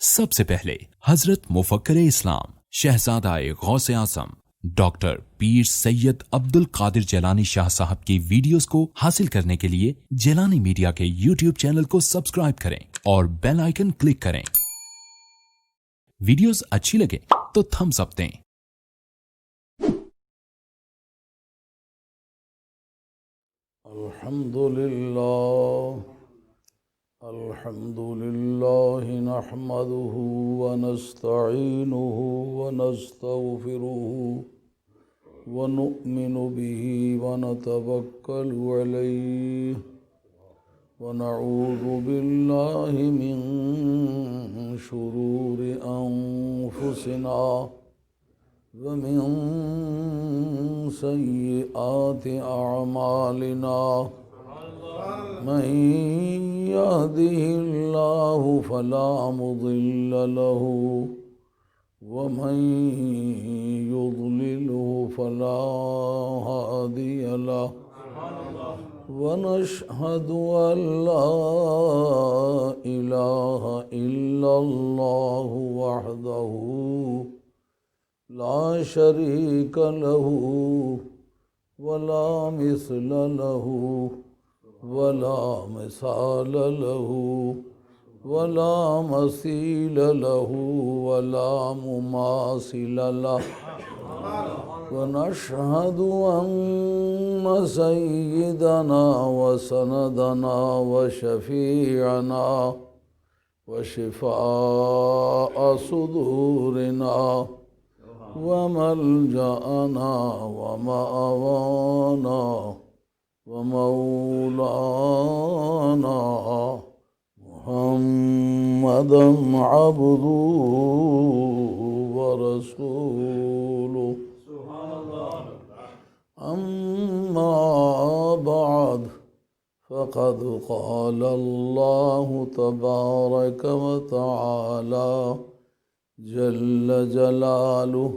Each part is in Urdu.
سب سے پہلے حضرت مفکر اسلام شہزادہ غوث اعظم ڈاکٹر پیر سید عبد القادر جیلانی شاہ صاحب کی ویڈیوز کو حاصل کرنے کے لیے جیلانی میڈیا کے یوٹیوب چینل کو سبسکرائب کریں اور بیل آئیکن کلک کریں۔ ویڈیوز اچھی لگے تو تھمز اپ دیں۔ الحمد لله نحمده ونستعينه ونستغفره ونؤمن به ونتوكل عليه ونعوذ بالله من شرور أنفسنا ومن سيئات أعمالنا من يهده الله فلا مضل له ومن يضلله فلا هادي له ونشهد أن لا إله إلا الله وحده لا شريك له ولا مثل له ولا مثال له ولا مثيل له ولا مماثل له ونشهد أن سيدنا وسندنا وشفيعنا وشفاء صدورنا وملجأنا ومأوانا ومولانا محمدا عبده ورسوله أما بعد فقد قال الله تبارك وتعالى جل جلاله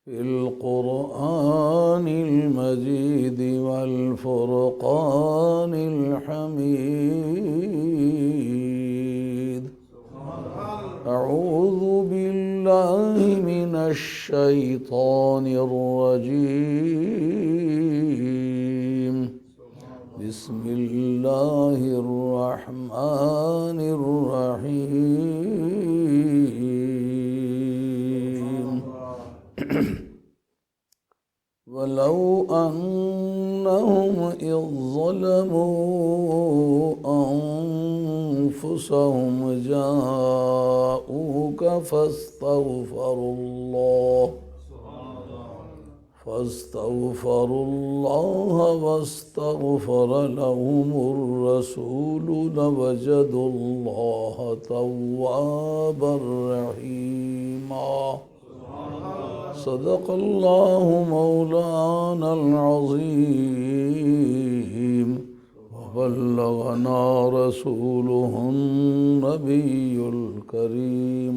في القرآن المجيد والفرقان الحميد أعوذ بالله من الشيطان الرجيم بسم الله الرحمن الرحيم ولو أنهم إذ ظلموا أنفسهم جاءوك فاستغفروا الله واستغفر لهم الرسول لوجدوا الله توابا رحيما صدق الله مولانا العظيم وبلغنا رسوله النبي الكريم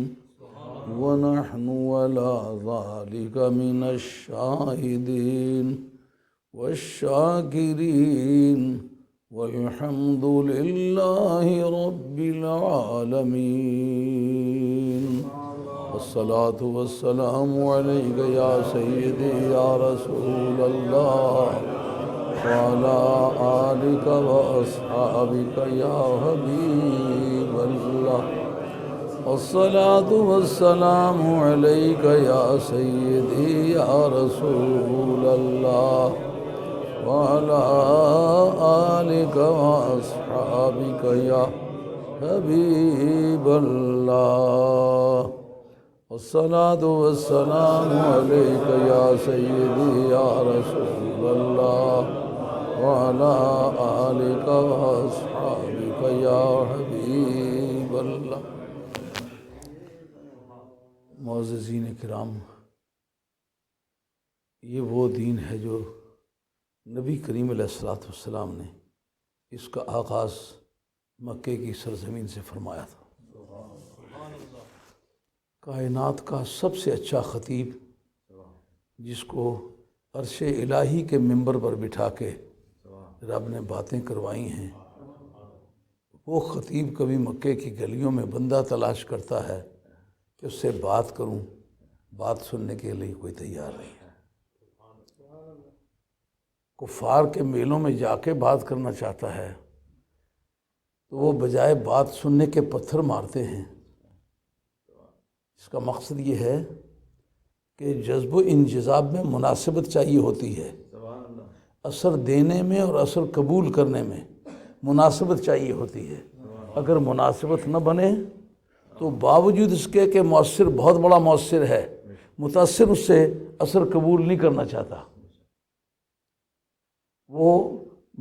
ونحن على ذلك من الشاهدين والشاكرين والحمد لله رب العالمين الصلاة والسلام عليك يا سيدي يا رسول الله وعلى آلك وأصحابك يا حبيب الله الصلاة والسلام عليك يا سيدي يا رسول الله وعلى آلك وأصحابك يا حبيب الله الصلاة والسلام عليك يا سيدي يا رسول الله وعلى آلك وأصحابك يا حبيب الله معززین کرام، یہ وہ دین ہے جو نبی کریم علیہ السلام نے اس کا آغاز مکے کی سرزمین سے فرمایا تھا۔ کائنات کا سب سے اچھا خطیب، جس کو عرش الہی کے منبر پر بٹھا کے رب نے باتیں کروائی ہیں، وہ خطیب کبھی مکے کی گلیوں میں بندہ تلاش کرتا ہے کہ اس سے بات کروں، بات سننے کے لیے کوئی تیار نہیں ہے۔ کفار کے میلوں میں جا کے بات کرنا چاہتا ہے تو وہ بجائے بات سننے کے پتھر مارتے ہیں۔ اس کا مقصد یہ ہے کہ جذب و انجذاب میں مناسبت چاہیے ہوتی ہے، اثر دینے میں اور اثر قبول کرنے میں مناسبت چاہیے ہوتی ہے۔ اگر مناسبت نہ بنے تو باوجود اس کے کہ مؤثر بہت بڑا مؤثر ہے، متاثر اس سے اثر قبول نہیں کرنا چاہتا، وہ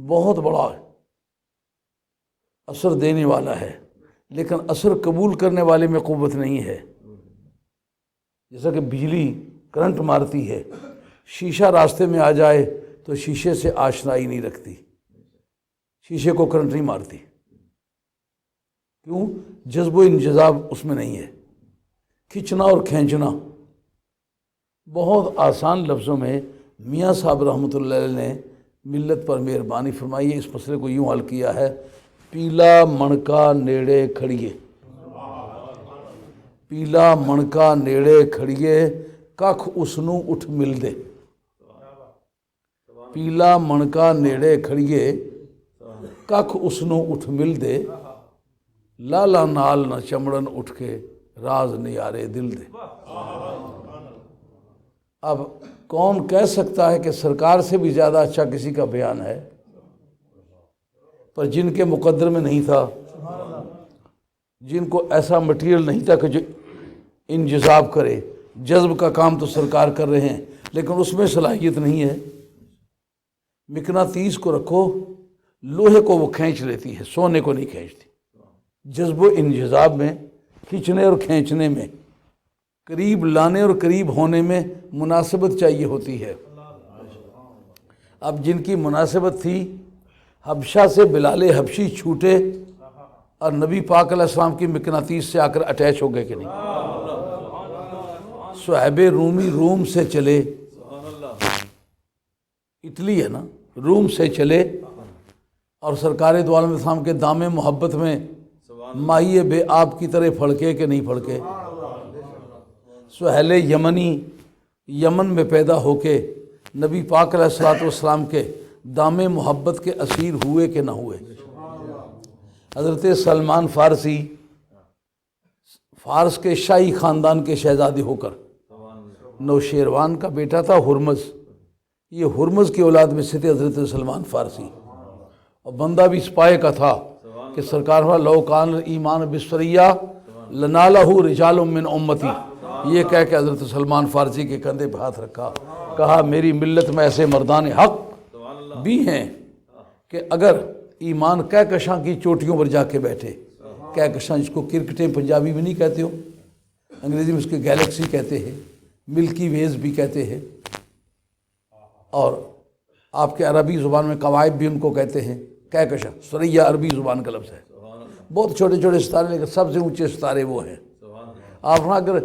بہت بڑا اثر دینے والا ہے لیکن اثر قبول کرنے والے میں قوت نہیں ہے۔ جیسا کہ بجلی کرنٹ مارتی ہے، شیشہ راستے میں آ جائے تو شیشے سے آشنائی نہیں رکھتی، شیشے کو کرنٹ نہیں مارتی، کیوں؟ جذب و انجذاب اس میں نہیں ہے۔ کھینچنا اور کھینچنا بہت آسان لفظوں میں میاں صاحب رحمۃ اللہ علیہ نے ملت پر مہربانی فرمائی ہے، اس مسئلے کو یوں حل کیا ہے: پیلا مણکا نیڑے کھڑیے، پیلا مਣکا نیڑے کھڑیے، ککھ اسنوں اٹھ مل دے۔ پیلا مਣکا نیڑے کھڑیے، ککھ اسنوں اٹھ مل دے، لالا نال نہ چمڑن اٹھ کے، راز نیارے دل دے۔ اب کون کہہ سکتا ہے کہ سرکار سے بھی زیادہ اچھا کسی کا بیان ہے؟ پر جن کے مقدر میں نہیں تھا، جن کو ایسا مٹیریل نہیں تھا کہ جو انجذاب کرے، جذب کا کام تو سرکار کر رہے ہیں لیکن اس میں صلاحیت نہیں ہے۔ مقناطیس کو رکھو، لوہے کو وہ کھینچ لیتی ہے، سونے کو نہیں کھینچتی۔ جذب و انجذاب میں، کھینچنے اور کھینچنے میں، قریب لانے اور قریب ہونے میں مناسبت چاہیے ہوتی ہے۔ اب جن کی مناسبت تھی، حبشہ سے بلال حبشی چھوٹے اور نبی پاک علیہ السلام کی مقناطیس سے آ کر اٹیچ ہو گئے کہ نہیں؟ صہیب رومی روم سے چلے، اٹلی ہے نا، روم سے چلے اور سرکار دو عالم اسلام کے دام محبت میں ماہی بے آب کی طرح پھڑکے کہ نہیں پھڑکے؟ سہیل یمنی یمن میں پیدا ہو کے نبی پاک علیہ السلام کے دام محبت کے اسیر ہوئے کہ نہ ہوئے؟ حضرت سلمان فارسی فارس کے شاہی خاندان کے شہزادے ہو کر نوشیروان کا بیٹا تھا ہرمز، یہ ہرمز کی اولاد میں سے تھے حضرت سلمان فارسی، اور بندہ بھی اس پائے کا تھا کہ سرکار لو کان ایمان بسریہ لنالہ رجال من امتی، یہ کہہ کے حضرت سلمان فارسی کے کندھے پہ ہاتھ رکھا، کہا میری ملت میں ایسے مردان حق بھی ہیں کہ اگر ایمان کہکشاں کی چوٹیوں پر جا کے بیٹھے، کہکشاں جس کو کرکٹیں پنجابی میں نہیں کہتے ہو، انگریزی میں اس کے گیلیکسی کہتے ہیں، ملکی ویز بھی کہتے ہیں، اور آپ کے عربی زبان میں قوائب بھی ان کو کہتے ہیں، کہکشاں سریہ عربی زبان کا لفظ ہے، بہت چھوٹے چھوٹے ستارے لیکن سب سے اونچے ستارے وہ ہیں۔ آپ وہاں اگر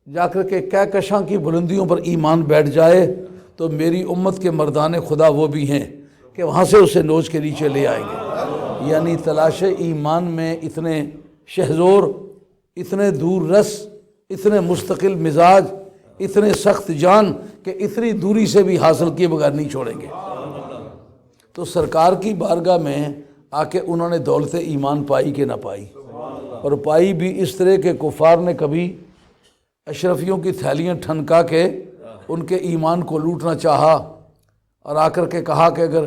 جا کر کے کہکشاں کی بلندیوں پر ایمان بیٹھ جائے تو میری امت کے مردان خدا وہ بھی ہیں کہ وہاں سے اسے نوچ کے نیچے لے آئیں گے۔ یعنی تلاش ایمان میں اتنے شہزور، اتنے دور رس، اتنے مستقل مزاج، اتنے سخت جان کہ اتنی دوری سے بھی حاصل کیے بغیر نہیں چھوڑیں گے۔ تو سرکار کی بارگاہ میں آ کے انہوں نے دولت ایمان پائی کہ نہ پائی، اور پائی بھی اس طرح کہ کفار نے کبھی اشرفیوں کی تھیلیاں ٹھنکا کے ان کے ایمان کو لوٹنا چاہا اور آ کر کے کہا کہ اگر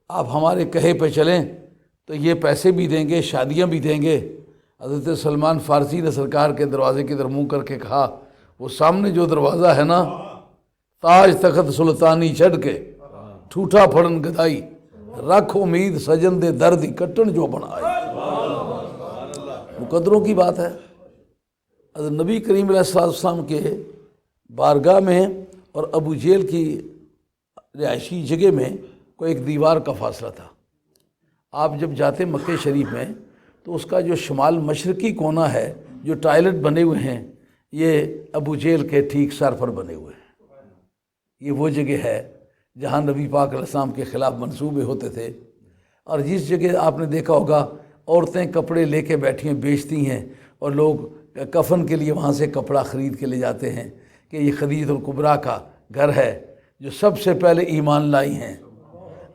آپ ہمارے کہے پہ چلیں تو یہ پیسے بھی دیں گے، شادیاں بھی دیں گے۔ حضرت سلمان فارسی نے سرکار کے دروازے کی طرف منہ کر کے کہا، وہ سامنے جو دروازہ ہے نا، تاج تخت سلطانی چڑھ کے ٹھوٹا پھڑن گدائی، رکھ امید سجن دے دردی کٹن جو بنائی۔ مقدروں کی بات ہے۔ حضرت نبی کریم علیہ السلام کے بارگاہ میں اور ابو جہل کی رہائشی جگہ میں کوئی ایک دیوار کا فاصلہ تھا۔ آپ جب جاتے مکہ شریف میں تو اس کا جو شمال مشرقی کونا ہے، جو ٹائلٹ بنے ہوئے ہیں، یہ ابو جہل کے ٹھیک سر پر بنے ہوئے ہیں۔ یہ وہ جگہ ہے جہاں نبی پاک علیہ السلام کے خلاف منصوبے ہوتے تھے، اور جس جگہ آپ نے دیکھا ہوگا عورتیں کپڑے لے کے بیٹھی ہیں بیچتی ہیں، اور لوگ کفن کے لیے وہاں سے کپڑا خرید کے لے جاتے ہیں کہ یہ خدیجہ الکبریٰ کا گھر ہے جو سب سے پہلے ایمان لائی ہیں۔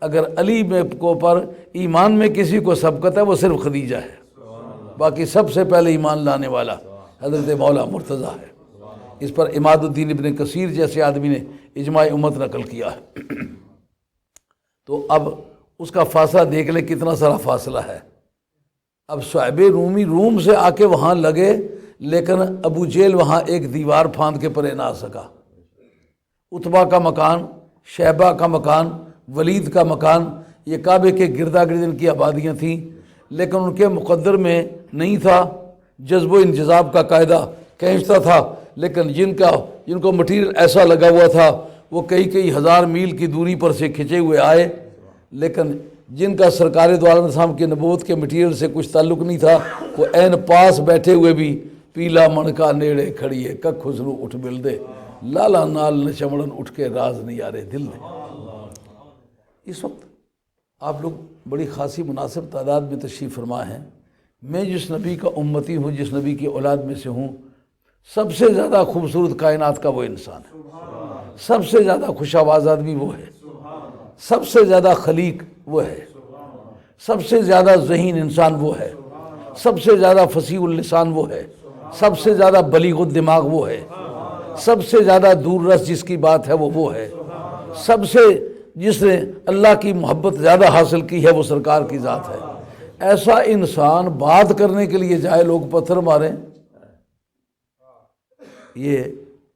اگر علی میں کو پر ایمان میں کسی کو سبقت ہے وہ صرف خدیجہ ہے، باقی سب سے پہلے ایمان لانے والا حضرت مولا مرتضیٰ ہے۔ اس پر عماد الدین ابن کثیر جیسے آدمی نے اجماع امت نقل کیا ہے۔ تو اب اس کا فاصلہ دیکھ لیں کتنا سارا فاصلہ ہے۔ اب صہیب رومی روم سے آ کے وہاں لگے، لیکن ابو جہل وہاں ایک دیوار پھاند کے پرے نہ آ سکا۔ عتبہ کا مکان، شیبہ کا مکان، ولید کا مکان، یہ کعبے کے گردا گرد ان کی آبادیاں تھیں، لیکن ان کے مقدر میں نہیں تھا جذب و انجذاب کا قاعدہ، کھینچتا تھا، لیکن جن کو مٹیریل ایسا لگا ہوا تھا وہ کئی ہزار میل کی دوری پر سے کھنچے ہوئے آئے، لیکن جن کا سرکار دو عالم السلام کی نبوت کے مٹیریل سے کچھ تعلق نہیں تھا وہ عین پاس بیٹھے ہوئے بھی پیلا منکا نیڑے کھڑیے کک خسرو اٹھ مل دے لالا نال نہ چمڑن اٹھ کے راز نہیں آ رہے دل میں۔ اس وقت آپ لوگ بڑی خاصی مناسب تعداد میں تشریف فرما ہیں۔ میں جس نبی کا امتی ہوں، جس نبی کی اولاد میں سے ہوں، سب سے زیادہ خوبصورت کائنات کا وہ انسان ہے، سب سے زیادہ خوش آواز آدمی وہ ہے، سب سے زیادہ خلیق وہ ہے، سب سے زیادہ ذہین انسان وہ ہے، سب سے زیادہ فصیح اللسان وہ ہے، سب سے زیادہ بلیغ الدماغ وہ ہے، سب سے زیادہ دور رس جس کی بات ہے وہ ہے، سب سے جس نے اللہ کی محبت زیادہ حاصل کی ہے وہ سرکار کی ذات ہے۔ ایسا انسان بات کرنے کے لیے جائے لوگ پتھر ماریں، یہ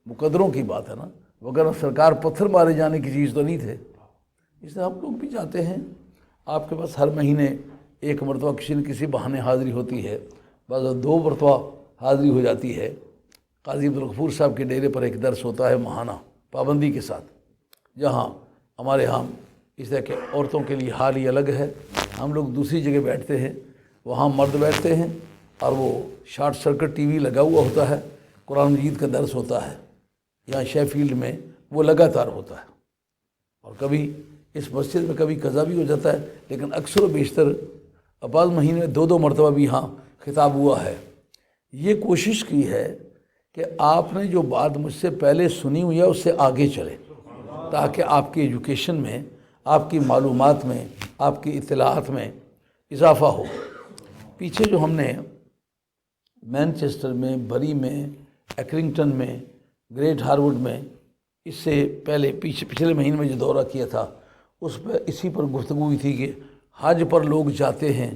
مقدروں کی بات ہے نا، وگرنہ سرکار پتھر مارے جانے کی چیز تو نہیں تھے۔ اس لیے ہم لوگ بھی جاتے ہیں، آپ کے پاس ہر مہینے ایک مرتبہ کسی نہ کسی بہانے حاضری ہوتی ہے، بعض 2 مرتبہ حاضری ہو جاتی ہے۔ قاضی عبدالغفور صاحب کے ڈیرے پر ایک درس ہوتا ہے ماہانہ پابندی کے ساتھ، جہاں ہمارے ہاں اس طرح کہ عورتوں کے لیے حال ہی الگ ہے، ہم لوگ دوسری جگہ بیٹھتے ہیں، وہاں مرد بیٹھتے ہیں اور وہ شارٹ سرکٹ ٹی وی لگا ہوا ہوتا ہے، قرآن مجید کا درس ہوتا ہے، یہاں شیفیلڈ میں وہ لگاتار ہوتا ہے، اور کبھی اس مسجد میں کبھی قضا بھی ہو جاتا ہے، لیکن اکثر و بیشتر بعض مہینے میں 2 مرتبہ بھی یہاں خطاب ہوا ہے۔ یہ کوشش کی ہے کہ آپ نے جو بات مجھ سے پہلے سنی ہوئی ہے اس سے آگے چلے، تاکہ آپ کی ایجوکیشن میں، آپ کی معلومات میں، آپ کی اطلاعات میں اضافہ ہو۔ پیچھے جو ہم نے مینچسٹر میں، بری میں، ایکرنگٹن میں، گریٹ ہارورڈ میں، اس سے پہلے پچھلے مہینے میں جو دورہ کیا تھا اس پہ اسی پر گفتگو ہوئی تھی کہ حج پر لوگ جاتے ہیں،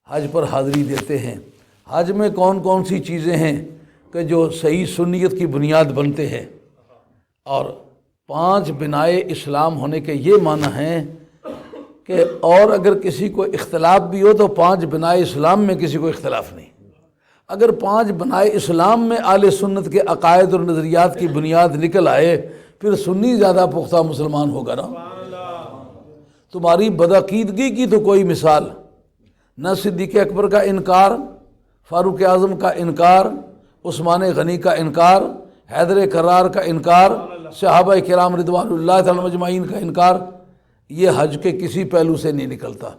حج پر حاضری دیتے ہیں، حج میں کون کون سی چیزیں ہیں کہ جو صحیح سنیت کی بنیاد بنتے ہیں، اور 5 بنائے اسلام ہونے کے یہ معنی ہیں کہ اور اگر کسی کو اختلاف بھی ہو تو 5 بنائے اسلام میں کسی کو اختلاف نہیں۔ اگر 5 بنائے اسلام میں اہل سنت کے عقائد اور نظریات کی بنیاد نکل آئے پھر سنی زیادہ پختہ مسلمان ہوگا نا۔ تمہاری بدعقیدگی کی تو کوئی مثال نہ صدیق اکبر کا انکار، فاروق اعظم کا انکار، عثمان غنی کا انکار، حیدر کرار کا انکار، صحابہ کرام رضوان اللہ تعالی مجمعین کا انکار، یہ حج کے کسی پہلو سے نہیں نکلتا۔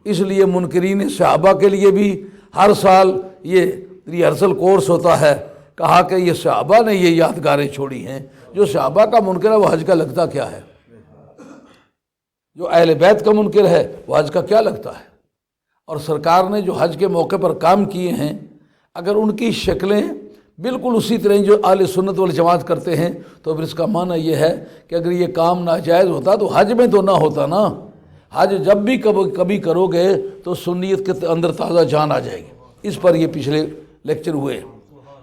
اس لیے منکرین صحابہ کے لیے بھی ہر سال یہ ریہرسل کورس ہوتا ہے، کہا کہ یہ صحابہ نے یہ یادگاریں چھوڑی ہیں، جو صحابہ کا منکر ہے وہ حج کا لگتا کیا ہے، جو اہل بیت کا منکر ہے وہ حج کا کیا لگتا ہے۔ اور سرکار نے جو حج کے موقع پر کام کیے ہیں اگر ان کی شکلیں بالکل اسی طرح جو اہل سنت والجماعت کرتے ہیں تو پھر اس کا معنی یہ ہے کہ اگر یہ کام ناجائز ہوتا تو حج میں تو نہ ہوتا نا۔ حج جب بھی کبھی کرو گے تو سنیت کے اندر تازہ جان آ جائے گی۔ اس پر یہ پچھلے لیکچر ہوئے۔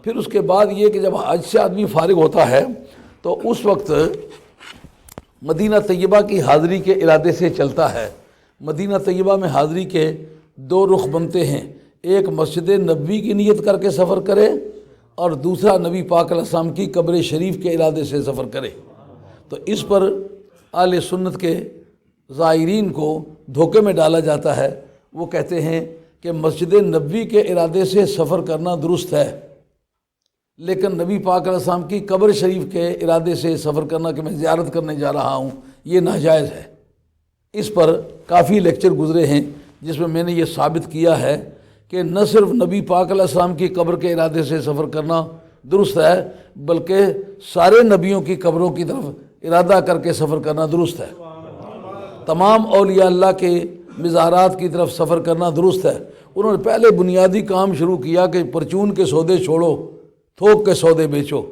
پھر اس کے بعد یہ کہ جب حج سے آدمی فارغ ہوتا ہے تو اس وقت مدینہ طیبہ کی حاضری کے ارادے سے چلتا ہے۔ مدینہ طیبہ میں حاضری کے 2 رخ بنتے ہیں، ایک مسجد نبوی کی نیت کر کے سفر کرے اور دوسرا نبی پاک علیہ السلام کی قبر شریف کے ارادے سے سفر کرے۔ تو اس پر اہل سنت کے زائرین کو دھوکے میں ڈالا جاتا ہے، وہ کہتے ہیں کہ مسجد نبوی کے ارادے سے سفر کرنا درست ہے، لیکن نبی پاک علیہ السلام کی قبر شریف کے ارادے سے سفر کرنا کہ میں زیارت کرنے جا رہا ہوں یہ ناجائز ہے۔ اس پر کافی لیکچر گزرے ہیں جس میں نے یہ ثابت کیا ہے کہ نہ صرف نبی پاک علیہ السلام کی قبر کے ارادے سے سفر کرنا درست ہے، بلکہ سارے نبیوں کی قبروں کی طرف ارادہ کر کے سفر کرنا درست ہے، تمام اولیاء اللہ کے مزارات کی طرف سفر کرنا درست ہے۔ انہوں نے پہلے بنیادی کام شروع کیا کہ پرچون کے سودے چھوڑو، تھوک کے سودے بیچو،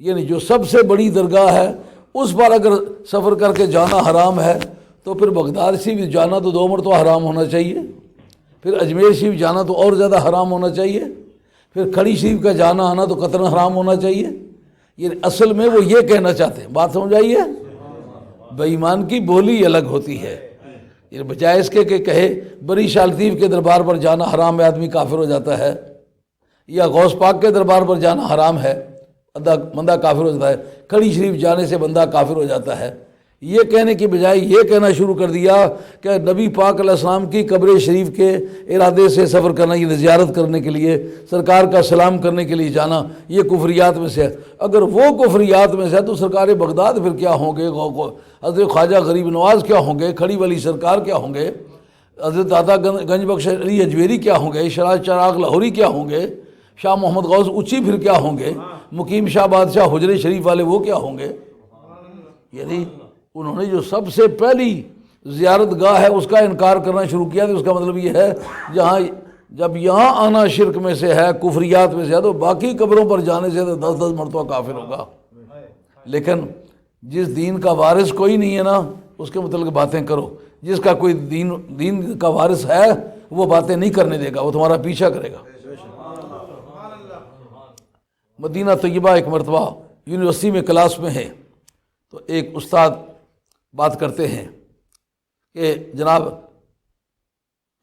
یعنی جو سب سے بڑی درگاہ ہے اس پر اگر سفر کر کے جانا حرام ہے تو پھر بغداد شریف جانا تو 2 مرتبہ حرام ہونا چاہیے، پھر اجمیر شریف جانا تو اور زیادہ حرام ہونا چاہیے، پھر کھڑی شریف کا جانا آنا تو قطعاً حرام ہونا چاہیے۔ یہ اصل میں وہ یہ کہنا چاہتے ہیں، بات سمجھ آئی ہے؟ بے ایمان کی بولی الگ ہوتی ہے، یہ بجائے اس کے کہ کہے بری شالطیف کے دربار پر جانا حرام ہے آدمی کافر ہو جاتا ہے، یا غوث پاک کے دربار پر جانا حرام ہے بندہ کافر ہو جاتا ہے، کھڑی شریف جانے سے بندہ کافر ہو جاتا ہے، یہ کہنے کی بجائے یہ کہنا شروع کر دیا کہ نبی پاک علیہ السلام کی قبر شریف کے ارادے سے سفر کرنا، یہ زیارت کرنے کے لیے، سرکار کا سلام کرنے کے لیے جانا، یہ کفریات میں سے ہے۔ اگر وہ کفریات میں سے ہے تو سرکار بغداد پھر کیا ہوں گے، حضرت خواجہ غریب نواز کیا ہوں گے، کھڑی والی سرکار کیا ہوں گے، حضرت دادا گنج بخش علی اجویری کیا ہوں گے، شراج چراغ لاہوری کیا ہوں گے، شاہ محمد غوث اچھی پھر کیا ہوں گے، مقیم شاہ بادشاہ حجر شریف والے وہ کیا ہوں گے؟ یعنی انہوں نے جو سب سے پہلی زیارت گاہ ہے اس کا انکار کرنا شروع کیا، تو اس کا مطلب یہ ہے جب یہاں آنا شرک میں سے ہے، کفریات میں سے ہے، تو باقی قبروں پر جانے سے تو 10 مرتبہ کافر ہوگا۔ لیکن جس دین کا وارث کوئی نہیں ہے نا، اس کے متعلق باتیں کرو، جس کا کوئی دین کا وارث ہے وہ باتیں نہیں کرنے دے گا، وہ تمہارا پیچھا کرے گا۔ مدینہ طیبہ ایک مرتبہ یونیورسٹی میں کلاس میں ہے تو ایک استاد بات کرتے ہیں کہ جناب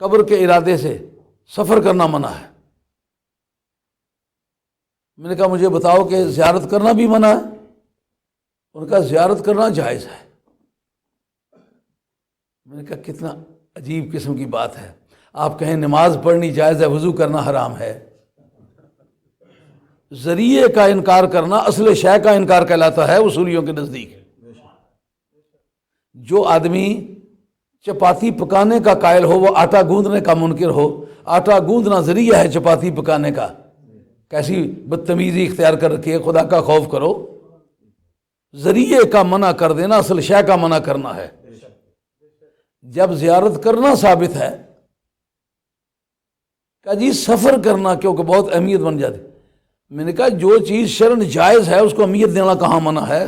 قبر کے ارادے سے سفر کرنا منع ہے۔ میں نے کہا مجھے بتاؤ کہ زیارت کرنا بھی منع ہے؟ انہوں نے کہا زیارت کرنا جائز ہے۔ میں نے کہا کتنا عجیب قسم کی بات ہے، آپ کہیں نماز پڑھنی جائز ہے، وضو کرنا حرام ہے۔ ذریعے کا انکار کرنا اصل شے کا انکار کہلاتا ہے اصولیوں کے نزدیک۔ جو آدمی چپاتی پکانے کا قائل ہو وہ آٹا گوندنے کا منکر ہو، آٹا گوندنا ذریعہ ہے چپاتی پکانے کا، کیسی بدتمیزی اختیار کر رکھی ہے، خدا کا خوف کرو۔ ذریعے کا منع کر دینا اصل شے کا منع کرنا ہے۔ جب زیارت کرنا ثابت ہے کہ جی سفر کرنا کیونکہ بہت اہمیت بن جاتی، میں نے کہا جو چیز شرعاً جائز ہے اس کو اہمیت دینا کہاں منع ہے؟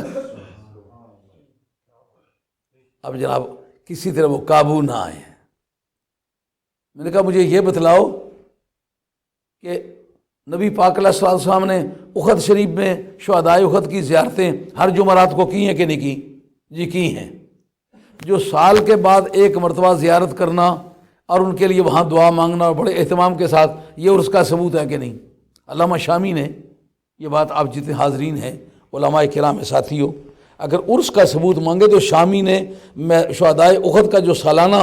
اب جناب کسی طرح وہ قابو نہ آئے۔ میں نے کہا مجھے یہ بتلاؤ کہ نبی پاک علیہ السلام نے احد شریف میں شہدائے احد کی زیارتیں ہر جمعرات کو کی ہیں کہ نہیں کی؟ جی کی ہیں۔ جو سال کے بعد ایک مرتبہ زیارت کرنا اور ان کے لیے وہاں دعا مانگنا اور بڑے اہتمام کے ساتھ، یہ اس کا ثبوت ہے کہ نہیں؟ علامہ شامی نے یہ بات، آپ جتنے حاضرین ہیں علماء کرام ساتھیوں، اگر عرس کا ثبوت مانگے تو شامی نے شہدائے احد کا جو سالانہ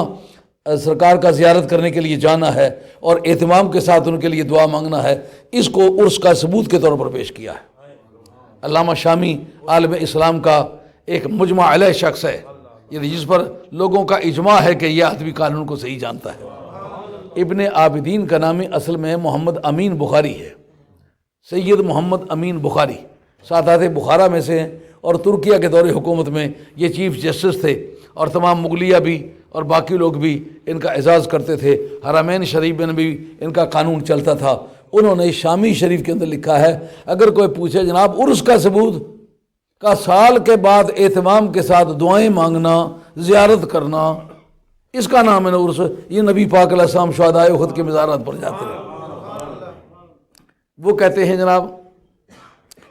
سرکار کا زیارت کرنے کے لیے جانا ہے اور اہتمام کے ساتھ ان کے لیے دعا مانگنا ہے، اس کو عرس کا ثبوت کے طور پر پیش کیا ہے۔ علامہ شامی عالم اسلام کا ایک مجمع علیہ شخص ہے، یعنی جس پر لوگوں کا اجماع ہے کہ یہ آدمی قانون کو صحیح جانتا ہے۔ ابن عابدین کا نام اصل میں محمد امین بخاری ہے، سید محمد امین بخاری سادات بخارا میں سے ہیں، اور ترکیہ کے دور حکومت میں یہ چیف جسٹس تھے، اور تمام مغلیہ بھی اور باقی لوگ بھی ان کا اعزاز کرتے تھے، حرمین شریف میں بھی ان کا قانون چلتا تھا۔ انہوں نے شامی شریف کے اندر لکھا ہے اگر کوئی پوچھے جناب عرس کا ثبوت کا سال کے بعد اہتمام کے ساتھ دعائیں مانگنا، زیارت کرنا، اس کا نام ہے نا عرس۔ یہ نبی پاک علیہ السلام شہدائے احد کے مزارات پر جاتے ہیں۔ وہ کہتے ہیں جناب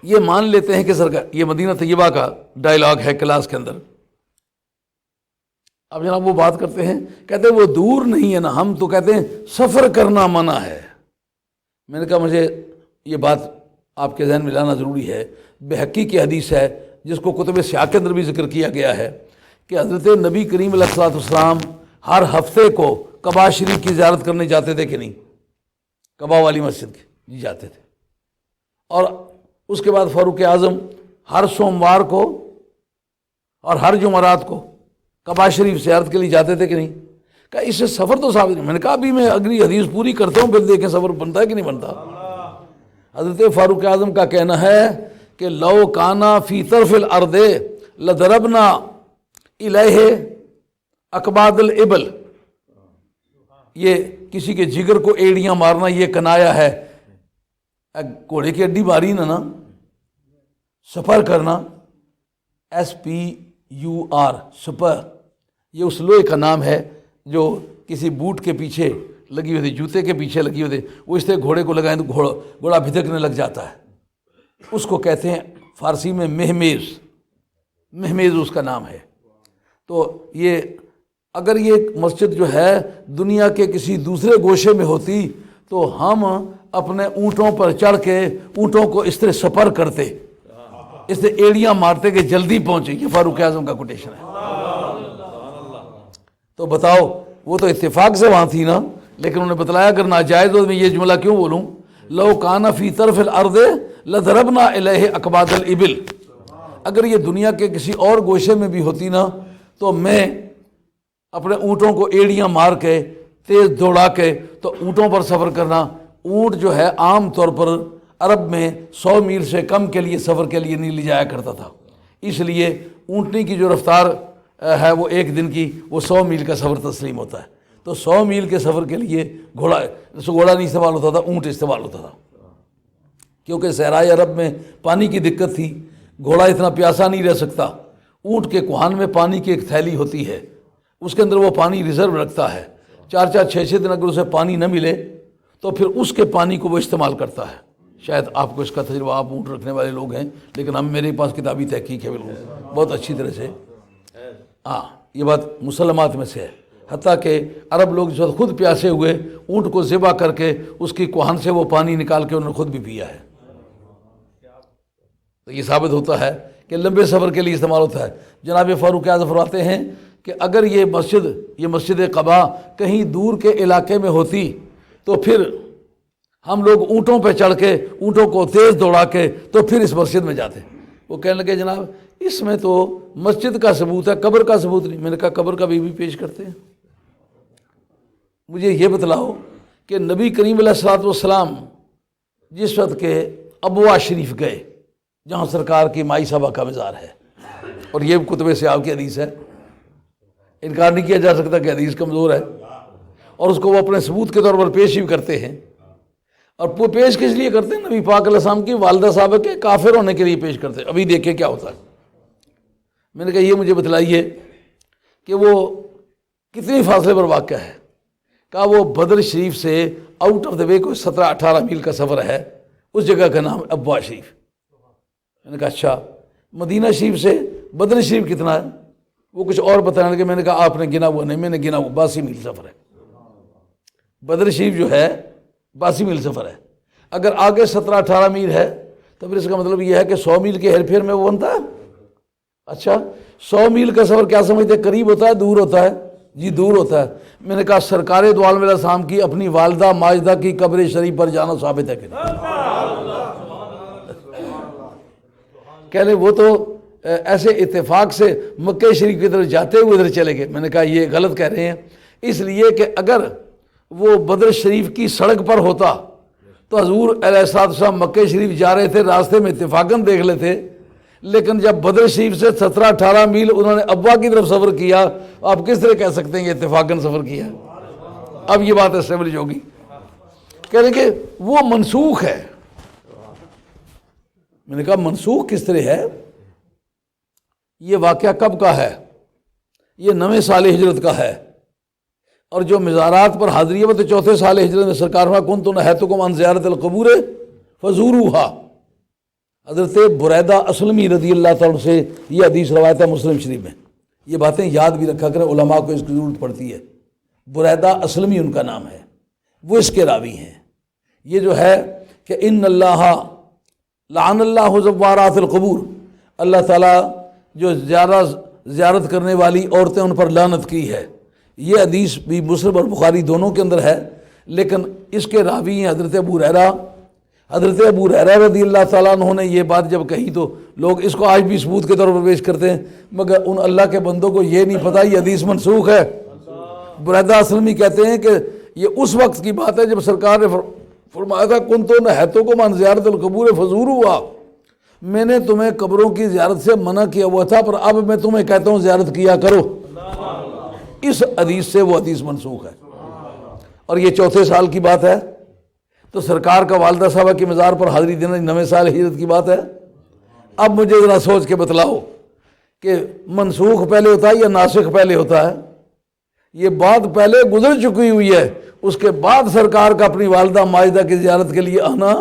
یہ مان لیتے ہیں کہ سرکار، یہ مدینہ طیبہ کا ڈائلاگ ہے کلاس کے اندر۔ اب جناب وہ بات کرتے ہیں، کہتے ہیں وہ دور نہیں ہے نا، ہم تو کہتے ہیں سفر کرنا منع ہے۔ میں نے کہا مجھے یہ بات آپ کے ذہن میں لانا ضروری ہے۔ بحقی کی حدیث ہے جس کو کتب سیاق کے اندر بھی ذکر کیا گیا ہے کہ حضرت نبی کریم علیہ السلام ہر ہفتے کو قباء شریف کی زیارت کرنے جاتے تھے کہ نہیں؟ قباء والی مسجد کی جی جاتے تھے۔ اور اس کے بعد فاروق اعظم ہر سوموار کو اور ہر جمعرات کو قباء شریف زیارت کے لیے جاتے تھے کہ نہیں؟ کہا اس سے سفر تو ثابت نہیں. میں نے کہا ابھی میں اگلی حدیث پوری کرتا ہوں پھر دیکھیں سفر بنتا ہے کہ نہیں بنتا. حضرت فاروق اعظم کا کہنا ہے کہ لو کانا فی طرف الارض لضربنا الیہ اکباد الابل. یہ کسی کے جگر کو ایڑیاں مارنا یہ کنایا ہے. گھوڑے کی اڈی ماری نا سپر کرنا SPUR سپر، یہ اس لوہے کا نام ہے جو کسی بوٹ کے پیچھے لگی ہوئی تھی، جوتے کے پیچھے لگی ہوئی تھی. وہ اس طرح گھوڑے کو لگائیں تو گھوڑا بھدکنے لگ جاتا ہے. اس کو کہتے ہیں فارسی میں مہمیز. مہمیز اس کا نام ہے. تو یہ اگر یہ مسجد جو ہے دنیا کے کسی دوسرے گوشے میں ہوتی تو ہم اپنے اونٹوں پر چڑھ کے اونٹوں کو اس طرح سپر کرتے، اس طرح ایڑیاں مارتے کہ جلدی پہنچے. یہ فاروق اعظم کا کوٹیشن ہے. تو بتاؤ وہ تو اتفاق سے وہاں تھی نا، لیکن انہوں نے بتلایا اگر ناجائز ہو میں یہ جملہ کیوں بولوں. لو کان فی طرف الارض لضربنا الیہ اکباد الابل. اگر یہ دنیا کے کسی اور گوشے میں بھی ہوتی نا تو میں اپنے اونٹوں کو ایڑیاں مار کے تیز دوڑا کے، تو اونٹوں پر سفر کرنا، اونٹ جو ہے عام طور پر عرب میں 100 میل سے کم کے لیے سفر کے لیے نہیں لے جایا کرتا تھا. اس لیے اونٹنی کی جو رفتار ہے وہ ایک دن کی وہ 100 میل کا سفر تسلیم ہوتا ہے. تو 100 میل کے سفر کے لیے گھوڑا نہیں استعمال ہوتا تھا، اونٹ استعمال ہوتا تھا. کیونکہ صحرائے عرب میں پانی کی دقت تھی، گھوڑا اتنا پیاسا نہیں رہ سکتا. اونٹ کے کوہان میں پانی کی ایک تھیلی ہوتی ہے، اس کے اندر وہ پانی ریزرو رکھتا ہے. 4-4 6-6 دن اگر اسے پانی نہ ملے تو پھر اس کے پانی کو وہ استعمال کرتا ہے. شاید آپ کو اس کا تجربہ، آپ اونٹ رکھنے والے لوگ ہیں، لیکن میرے پاس کتابی تحقیق ہے بالکل بہت اچھی طرح سے. ہاں یہ بات مسلمات میں سے ہے. حتیٰ کہ عرب لوگ جو خود پیاسے ہوئے اونٹ کو ذبح کر کے اس کی کوہان سے وہ پانی نکال کے انہوں نے خود بھی پیا ہے. تو یہ ثابت ہوتا ہے کہ لمبے سفر کے لیے استعمال ہوتا ہے. جناب فاروق اعظم فرماتے ہیں کہ اگر یہ مسجد قباء کہیں دور کے علاقے میں ہوتی تو پھر ہم لوگ اونٹوں پہ چڑھ کے اونٹوں کو تیز دوڑا کے تو پھر اس مسجد میں جاتے. وہ کہنے لگے جناب اس میں تو مسجد کا ثبوت ہے، قبر کا ثبوت نہیں. میں نے کہا قبر کا بھی پیش کرتے ہیں. مجھے یہ بتلاؤ کہ نبی کریم علیہ الصلوۃ والسلام جس وقت کے ابوا شریف گئے جہاں سرکار کی مائی صاحبہ کا مزار ہے، اور یہ کتب صحاح کی حدیث ہے، انکار نہیں کیا جا سکتا کہ حدیث کمزور ہے، اور اس کو وہ اپنے ثبوت کے طور پر پیش بھی کرتے ہیں. اور وہ پیش کس لیے کرتے ہیں؟ نبی پاک علیہ السلام کی والدہ صاحبہ کے کافر ہونے کے لیے پیش کرتے ہیں. ابھی دیکھیں کیا ہوتا ہے. میں نے کہا یہ مجھے بتلائیے کہ وہ کتنی فاصلے پر واقع ہے. کہا وہ بدر شریف سے آؤٹ آف دا وے کوئی 17-18 میل کا سفر ہے. اس جگہ کا نام ابوا شریف. میں نے کہا اچھا مدینہ شریف سے بدر شریف کتنا ہے؟ وہ کچھ اور بتانے لگے. میں نے کہا آپ نے گنا ہوا نہیں، میں نے گنا ہوا 82 میل سفر ہے. بدر شریف جو ہے 82 میل سفر ہے. اگر آگے 17-18 میل ہے تو پھر اس کا مطلب یہ ہے کہ 100 میل کے ہیر پھیر میں وہ بنتا ہے. اچھا 100 میل کا سفر کیا سمجھتے، قریب ہوتا ہے دور ہوتا ہے؟ جی دور ہوتا ہے. میں نے کہا سرکار دو عالم علیہ السلام کی اپنی والدہ ماجدہ کی قبر شریف پر جانا ثابت ہے کہ نہیں؟ کہہ لیں وہ تو ایسے اتفاق سے مکہ شریف کی طرف جاتے ہوئے ادھر چلے گئے. میں نے کہا یہ غلط کہہ رہے ہیں، اس لیے کہ اگر وہ بدر شریف کی سڑک پر ہوتا تو حضور علیہ السلام مکہ شریف جا رہے تھے، راستے میں اتفاقاً دیکھ لیتے. لیکن جب بدر شریف سے 17-18 میل انہوں نے ابوا کی طرف سفر کیا، آپ کس طرح کہہ سکتے ہیں کہ اتفاقاً سفر کیا؟ اب یہ بات اسٹیبلش ہوگی. کہہ رہے کہ وہ منسوخ ہے. میں نے کہا منسوخ کس طرح ہے؟ یہ واقعہ کب کا ہے؟ یہ 9ویں سال ہجرت کا ہے. اور جو مزارات پر حاضری ہے وہ تو 4تھے سال ہجرت میں سرکار فرمایا کنت نہیتکم عن زیارت القبور فزوروہا. حضرت بریدہ اسلمی رضی اللہ تعالیٰ سے یہ حدیث روایت ہے مسلم شریف میں. یہ باتیں یاد بھی رکھا کریں، علماء کو اس کی ضرورت پڑتی ہے. بریدہ اسلمی ان کا نام ہے، وہ اس کے راوی ہیں. یہ جو ہے کہ ان اللہ لعن اللہ زوارات القبور، اللہ تعالیٰ جو زیارت کرنے والی عورتیں ان پر لعنت کی ہے. یہ حدیث بھی مسلم اور بخاری دونوں کے اندر ہے، لیکن اس کے راوی ہیں حضرت ابو ہریرہ. حضرت ابو ہریرہ رضی اللہ تعالیٰ عنہ نے یہ بات جب کہی تو لوگ اس کو آج بھی ثبوت کے طور پر پیش کرتے ہیں، مگر ان اللہ کے بندوں کو یہ نہیں پتہ یہ حدیث منسوخ ہے. برہدہ اسلمی کہتے ہیں کہ یہ اس وقت کی بات ہے جب سرکار نے فرمایا تھا کن تو نہیتکم عن زیارت القبور فزوروہا، میں نے تمہیں قبروں کی زیارت سے منع کیا ہوا تھا، پر اب میں تمہیں کہتا ہوں زیارت کیا کرو۔ اس حدیث سے وہ حدیث منسوخ ہے، اور یہ 4 سال کی بات ہے۔ تو سرکار کا والدہ صاحبہ کی مزار پر حاضری دینا 9 سال ہجرت کی بات ہے۔ اب مجھے ذرا سوچ کے بتلاؤ کہ منسوخ پہلے ہوتا ہے یا ناسخ پہلے ہوتا ہے؟ یہ بات پہلے گزر چکی ہوئی ہے، اس کے بعد سرکار کا اپنی والدہ ماجدہ کی زیارت کے لیے آنا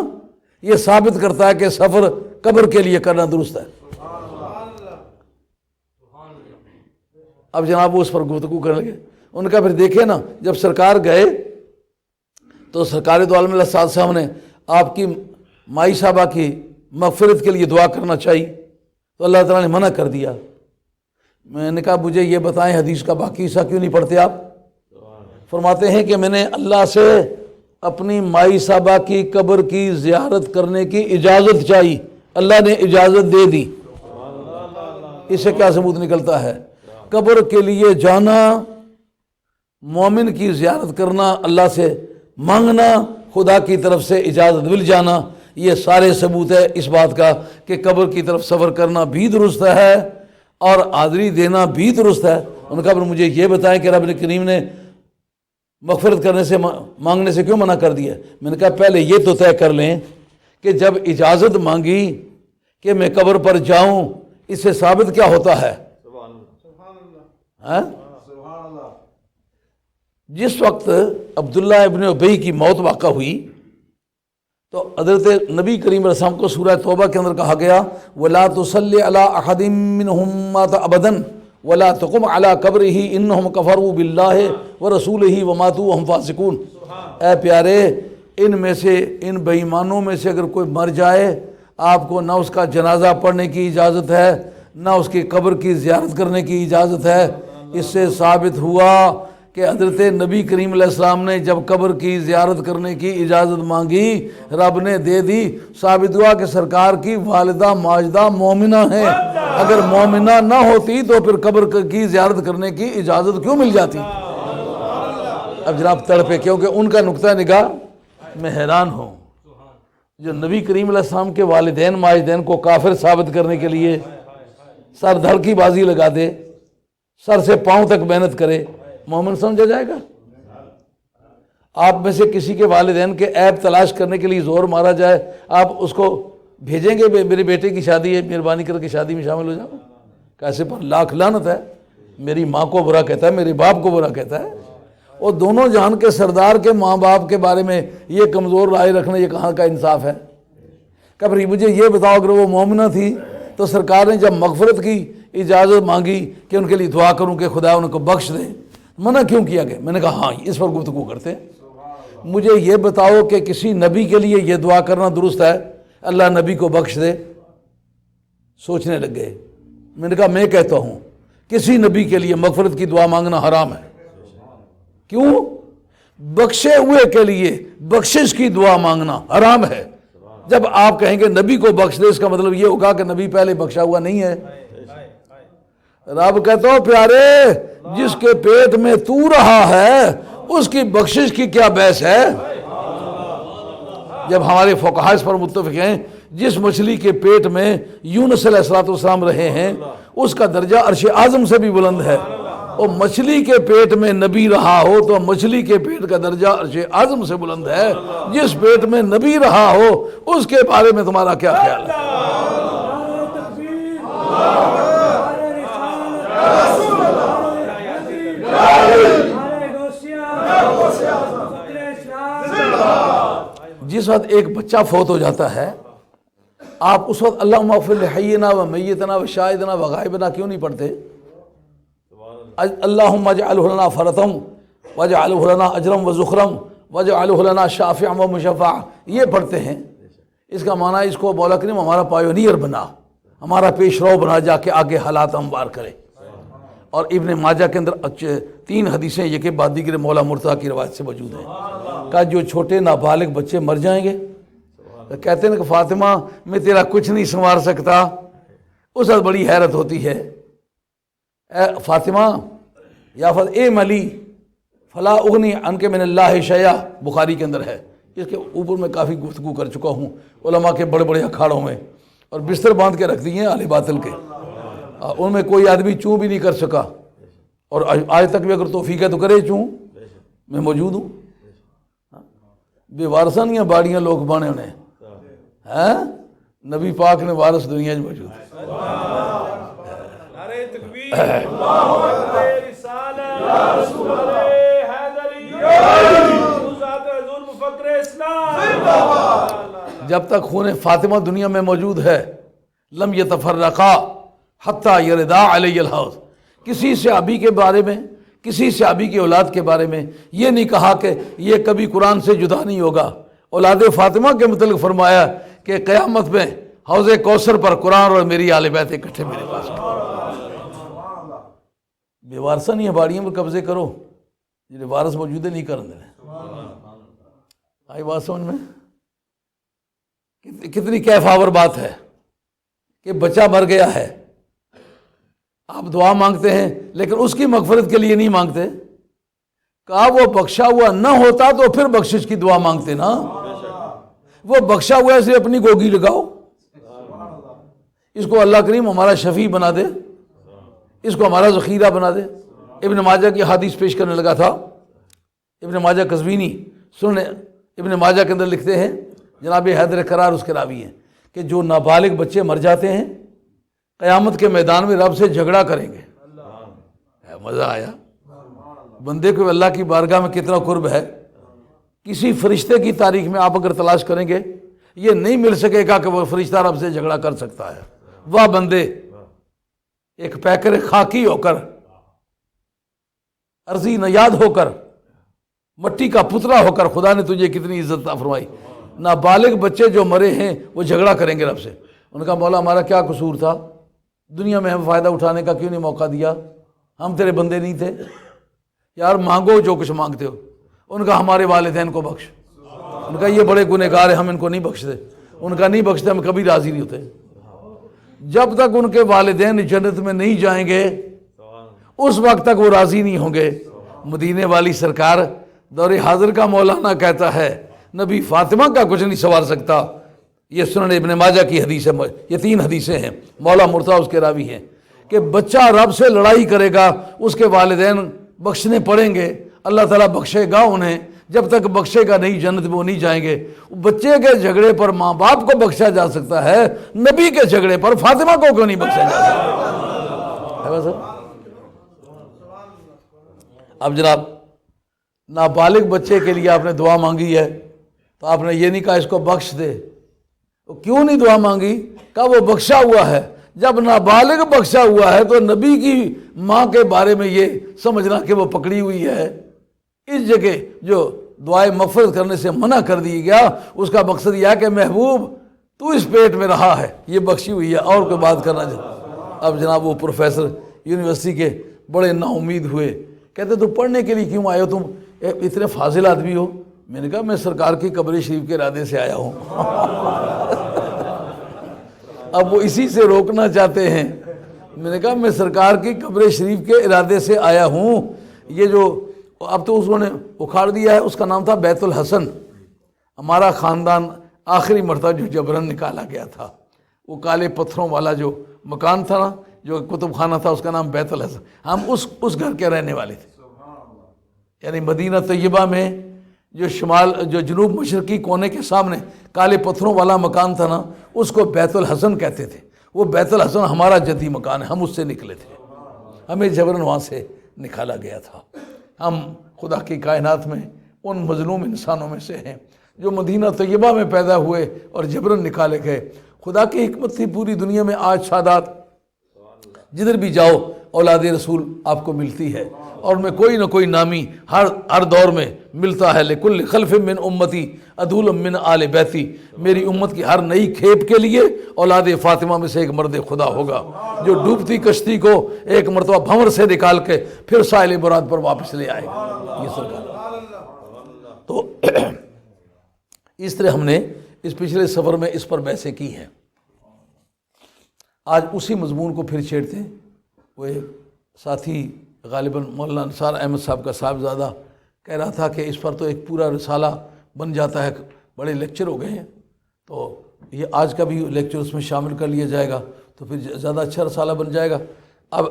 یہ ثابت کرتا ہے کہ سفر قبر کے لیے کرنا درست ہے۔ اب جناب وہ اس پر گفتگو کرنے لگے، ان کا پھر دیکھے نا، جب سرکار گئے تو سرکار دو عالم اللہ صاحب نے آپ کی مائی صاحبہ کی مغفرت کے لیے دعا کرنا چاہیے، تو اللہ تعالیٰ نے منع کر دیا۔ میں نے کہا مجھے یہ بتائیں حدیث کا باقی حصہ کیوں نہیں پڑھتے آپ؟ فرماتے ہیں کہ میں نے اللہ سے اپنی مائی صاحبہ کی قبر کی زیارت کرنے کی اجازت چاہی، اللہ نے اجازت دے دی۔ اس سے کیا ثبوت نکلتا ہے؟ قبر کے لیے جانا، مومن کی زیارت کرنا، اللہ سے مانگنا، خدا کی طرف سے اجازت مل جانا، یہ سارے ثبوت ہے اس بات کا کہ قبر کی طرف سفر کرنا بھی درست ہے اور حاضری دینا بھی درست ہے۔ ان کا پھر مجھے یہ بتائیں کہ رب کریم نے مغفرت کرنے سے مانگنے سے کیوں منع کر دیا؟ میں نے کہا پہلے یہ تو طے کر لیں کہ جب اجازت مانگی کہ میں قبر پر جاؤں، اس سے ثابت کیا ہوتا ہے؟ جس وقت عبداللہ ابن ابی کی موت واقع ہوئی تو حضرت نبی کریم علیہ السلام کو سورہ توبہ کے اندر کہا گیا وَلَا تُصَلِّ عَلَىٰ أَحَدٍ مِّنْهُمْ مَاتَ أَبَدًا وَلَا تَقُمْ عَلَىٰ قَبْرِهِ إِنَّهُمْ كَفَرُوا بِاللَّهِ وَرَسُولِهِ وَمَاتُوا وَهُمْ فَاسِقُونَ۔ اے پیارے، ان میں سے، ان بے ایمانوں میں سے اگر کوئی مر جائے، آپ کو نہ اس کا جنازہ پڑھنے کی اجازت ہے، نہ اس کی قبر کی زیارت کرنے کی اجازت ہے۔ اس سے ثابت ہوا کہ حضرت نبی کریم علیہ السلام نے جب قبر کی زیارت کرنے کی اجازت مانگی، رب نے دے دی۔ ثابت ہوا کہ سرکار کی والدہ ماجدہ مومنہ ہیں، اگر مومنہ نہ ہوتی تو پھر قبر کی زیارت کرنے کی اجازت کیوں مل جاتی؟ اب جناب تڑپے، کیونکہ ان کا نقطہ نگاہ میں حیران ہوں، جو نبی کریم علیہ السلام کے والدین ماجدین کو کافر ثابت کرنے کے لیے سر دھڑ کی بازی لگا دے، سر سے پاؤں تک محنت کرے، مومن سمجھا جائے گا؟ آپ میں سے کسی کے والدین کے عیب تلاش کرنے کے لیے زور مارا جائے، آپ اس کو بھیجیں گے میرے بیٹے کی شادی ہے، مہربانی کر کے شادی میں شامل ہو جاؤ؟ کیسے پر لاکھ لعنت ہے، میری ماں کو برا کہتا ہے، میرے باپ کو برا کہتا ہے۔ اور دونوں جہان کے سردار کے ماں باپ کے بارے میں یہ کمزور رائے رکھنا، یہ کہاں کا انصاف ہے؟ کبھی مجھے یہ بتاؤ، اگر وہ مومنہ تھی تو سرکار نے جب مغفرت کی اجازت مانگی کہ ان کے لیے دعا کروں کہ خدا ان کو بخش دے، منع کیوں کیا گیا؟ میں نے کہا ہاں اس پر گفتگو کرتے ہیں۔ مجھے یہ بتاؤ کہ کسی نبی کے لیے یہ دعا کرنا درست ہے اللہ نبی کو بخش دے؟ سوچنے لگ گئے۔ میں نے کہا میں کہتا ہوں کسی نبی کے لیے مغفرت کی دعا مانگنا حرام ہے۔ کیوں؟ بخشے ہوئے کے لیے بخشش کی دعا مانگنا حرام ہے۔ جب آپ کہیں گے نبی کو بخش دے، اس کا مطلب یہ ہوگا کہ نبی پہلے بخشا ہوا نہیں ہے۔ رب کہتا ہوں پیارے، جس کے پیٹ میں تو رہا ہے اس کی بخشش کی کیا بحث ہے؟ جب ہمارے فقہاء اس پر متفق ہیں، جس مچھلی کے پیٹ میں یونس علیہ السلام رہے ہیں اس کا درجہ عرش اعظم سے بھی بلند ہے، اور مچھلی کے پیٹ میں نبی رہا ہو تو مچھلی کے پیٹ کا درجہ عرش اعظم سے بلند ہے۔ جس پیٹ میں نبی رہا ہو اس کے بارے میں تمہارا کیا خیال ہے؟ جس وقت ایک بچہ فوت ہو جاتا ہے، آپ اس وقت اللہم اغفر لحینا و میتنا و شاہدنا و غائبنا کیوں نہیں پڑھتے؟ اللہم اجعلہ لنا فرطم واجعلہ لنا اجرم و ذخرم واجعلہ لنا شافعا و مشفعا، یہ پڑھتے ہیں۔ اس کا معنی ہے اس کو مولا کریم ہمارا پائونیئر بنا، ہمارا پیش رو بنا، جا کے آگے حالات ہموار کرے۔ اور ابن ماجہ کے اندر 3 حدیثیں یہ کہ بعد دیگر مولا مرتضیٰ کی روایت سے موجود ہیں، کہ جو چھوٹے نابالغ بچے مر جائیں گے، کہتے ہیں کہ فاطمہ میں تیرا کچھ نہیں سنوار سکتا، اس وقت بڑی حیرت ہوتی ہے، اے فاطمہ یا اے علی فلا اغنی عنک من اللہ شیئا بخاری کے اندر ہے. اس کے اوپر میں کافی گفتگو کر چکا ہوں علماء کے بڑے بڑے اکھاڑوں میں، اور بستر باندھ کے رکھ دیے ہیں اہل باطل کے. ان میں کوئی آدمی چوں بھی نہیں کر سکا، اور آج تک بھی اگر توفیق ہے تو کرے چوں. میں موجود ہوں. بے وارثاں نہیں باڑیاں لوگ بانے ہونے ہیں. نبی پاک نے وارث دنیا میں موجود ہے. نعرہ تکبیر، اللہ اکبر، رسالت یا رسول اللہ، حیدری ذات حضور مفکر اسلام. جب تک خون فاطمہ دنیا میں موجود ہے لم یتفرقا حتی یردا علی الحوض. کسی صحابی کے بارے میں، کسی صحابی کی اولاد کے بارے میں یہ نہیں کہا کہ یہ کبھی قرآن سے جدا نہیں ہوگا. اولاد فاطمہ کے متعلق فرمایا کہ قیامت میں حوض کوثر پر قرآن اور میری آل بیت اکٹھے میرے پاس. بے وارثہ نہیں ہے باڑیوں پر قبضے کرو جنہیں وارث موجود نہیں کرنے دینے. آئی بات سمجھ میں؟ کتنی کیف آور بات ہے کہ بچہ مر گیا ہے، آپ دعا مانگتے ہیں لیکن اس کی مغفرت کے لیے نہیں مانگتے. کہا وہ بخشا ہوا نہ ہوتا تو پھر بخشش کی دعا مانگتے نا. وہ بخشا ہوا اسے اپنی گوگی لگاؤ. اس کو اللہ کریم ہمارا شفیع بنا دے، اس کو ہمارا ذخیرہ بنا دے. ابن ماجہ کی حدیث پیش کرنے لگا تھا. ابن ماجہ قزوینی سننے ابن ماجہ کے اندر لکھتے ہیں، جناب حیدر قرار اس کے راوی ہیں، کہ جو نابالغ بچے مر جاتے ہیں قیامت کے میدان میں رب سے جھگڑا کریں گے. مزہ آیا. بندے کو اللہ کی بارگاہ میں کتنا قرب ہے. کسی فرشتے کی تاریخ میں آپ اگر تلاش کریں گے یہ نہیں مل سکے گا کہ وہ فرشتہ رب سے جھگڑا کر سکتا ہے. وہ بندے ایک پیکر خاکی ہو کر، عرضی نیاد ہو کر، مٹی کا پتلا ہو کر خدا نے تجھے کتنی عزت عطا فرمائی. نابالغ بچے جو مرے ہیں وہ جھگڑا کریں گے رب سے. ان کا مولا ہمارا کیا قصور تھا، دنیا میں ہم فائدہ اٹھانے کا کیوں نہیں موقع دیا، ہم تیرے بندے نہیں تھے. یار مانگو جو کچھ مانگتے ہو. ان کا ہمارے والدین کو بخش. ان کا یہ بڑے گنہگار ہیں ہم ان کو نہیں بخشتے. ان کا نہیں بخشتے ہم کبھی راضی نہیں ہوتے. جب تک ان کے والدین جنت میں نہیں جائیں گے اس وقت تک وہ راضی نہیں ہوں گے. مدینے والی سرکار دور حاضر کا مولانا کہتا ہے نبی فاطمہ کا کچھ نہیں سنوار سکتا. یہ سنن ابن ماجہ کی حدیث ہے. یہ 3 حدیثیں ہیں. مولا مرتضیٰ اس کے راوی ہیں کہ بچہ رب سے لڑائی کرے گا اس کے والدین بخشنے پڑیں گے، اللہ تعالیٰ بخشے گا انہیں. جب تک بخشے گا نہیں جنت میں وہ نہیں جائیں گے. بچے کے جھگڑے پر ماں باپ کو بخشا جا سکتا ہے، نبی کے جھگڑے پر فاطمہ کو کیوں نہیں بخشا جا سکتا. اب جناب نابالغ بچے کے لیے آپ نے دعا مانگی ہے تو آپ نے یہ نہیں کہا اس کو بخش دے. کیوں نہیں دعا مانگی؟ کہا وہ بخشا ہوا ہے. جب نابالغ بخشا ہوا ہے تو نبی کی ماں کے بارے میں یہ سمجھنا کہ وہ پکڑی ہوئی ہے. اس جگہ جو دعائے مغفرت کرنے سے منع کر دی گیا اس کا مقصد یہ ہے کہ محبوب تو اس پیٹ میں رہا ہے، یہ بخشی ہوئی ہے، اور کوئی بات کرنا چاہتا. اب جناب وہ پروفیسر یونیورسٹی کے بڑے نا امید ہوئے، کہتے تم پڑھنے کے لیے کیوں آئے ہو، تم اتنے فاضل آدمی ہو. میں نے کہا میں سرکار کی قبر شریف کے ارادے سے آیا ہوں. اب وہ اسی سے روکنا چاہتے ہیں. میں نے کہا میں سرکار کی قبر شریف کے ارادے سے آیا ہوں. یہ جو اب تو اس نے اکھاڑ دیا ہے، اس کا نام تھا بیت الحسن. ہمارا خاندان آخری مرتبہ جو جبرن نکالا گیا تھا وہ کالے پتھروں والا جو مکان تھا نا، جو کتب خانہ تھا، اس کا نام بیت الحسن. ہم اس گھر کے رہنے والے تھے. یعنی مدینہ طیبہ میں جو جنوب مشرقی کونے کے سامنے کالے پتھروں والا مکان تھا نا، اس کو بیت الحسن کہتے تھے. وہ بیت الحسن ہمارا جدی مکان ہے، ہم اس سے نکلے تھے. ہمیں جبرن وہاں سے نکالا گیا تھا. ہم خدا کی کائنات میں ان مظلوم انسانوں میں سے ہیں جو مدینہ طیبہ میں پیدا ہوئے اور جبرن نکالے گئے. خدا کی حکمت تھی پوری دنیا میں آج سادات جدھر بھی جاؤ اولاد رسول آپ کو ملتی ہے، اور میں کوئی نہ کوئی نامی ہر دور میں ملتا ہے. لکل خلف من امتی عدول من آل بیتی. میری امت کی ہر نئی کھیپ کے لیے اولاد فاطمہ میں سے ایک مرد خدا ہوگا جو ڈوبتی کشتی کو ایک مرتبہ بھنور سے نکال کے پھر ساحل مراد پر واپس لے آئے گا. یہ سرکار. تو اس طرح ہم نے اس پچھلے سفر میں اس پر بحثیں کی ہیں. آج اسی مضمون کو پھر چھیڑتے ہیں. وہ ساتھی غالباً مولانا انصار احمد صاحب کا صاحبزادہ کہہ رہا تھا کہ اس پر تو ایک پورا رسالہ بن جاتا ہے، بڑے لیکچر ہو گئے ہیں، تو یہ آج کا بھی لیکچر اس میں شامل کر لیا جائے گا تو پھر زیادہ اچھا رسالہ بن جائے گا۔ اب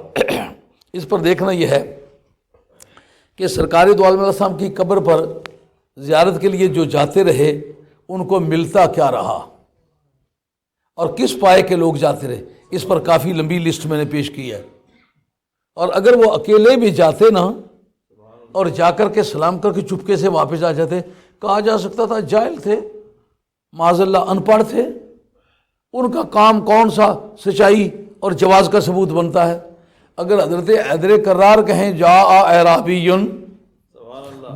اس پر دیکھنا یہ ہے کہ سرکار دو عالم علیہ السلام کی قبر پر زیارت کے لیے جو جاتے رہے ان کو ملتا کیا رہا اور کس پائے کے لوگ جاتے رہے، اس پر کافی لمبی لسٹ میں نے پیش کی ہے۔ اور اگر وہ اکیلے بھی جاتے نا اور جا کر کے سلام کر کے چپکے سے واپس آ جاتے، کہا جا سکتا تھا جاہل تھے، معاذ اللہ ان پڑھ تھے، ان کا کام کون سا سچائی اور جواز کا ثبوت بنتا ہے۔ اگر حضرت حیدر کرار کہیں جاء اعرابی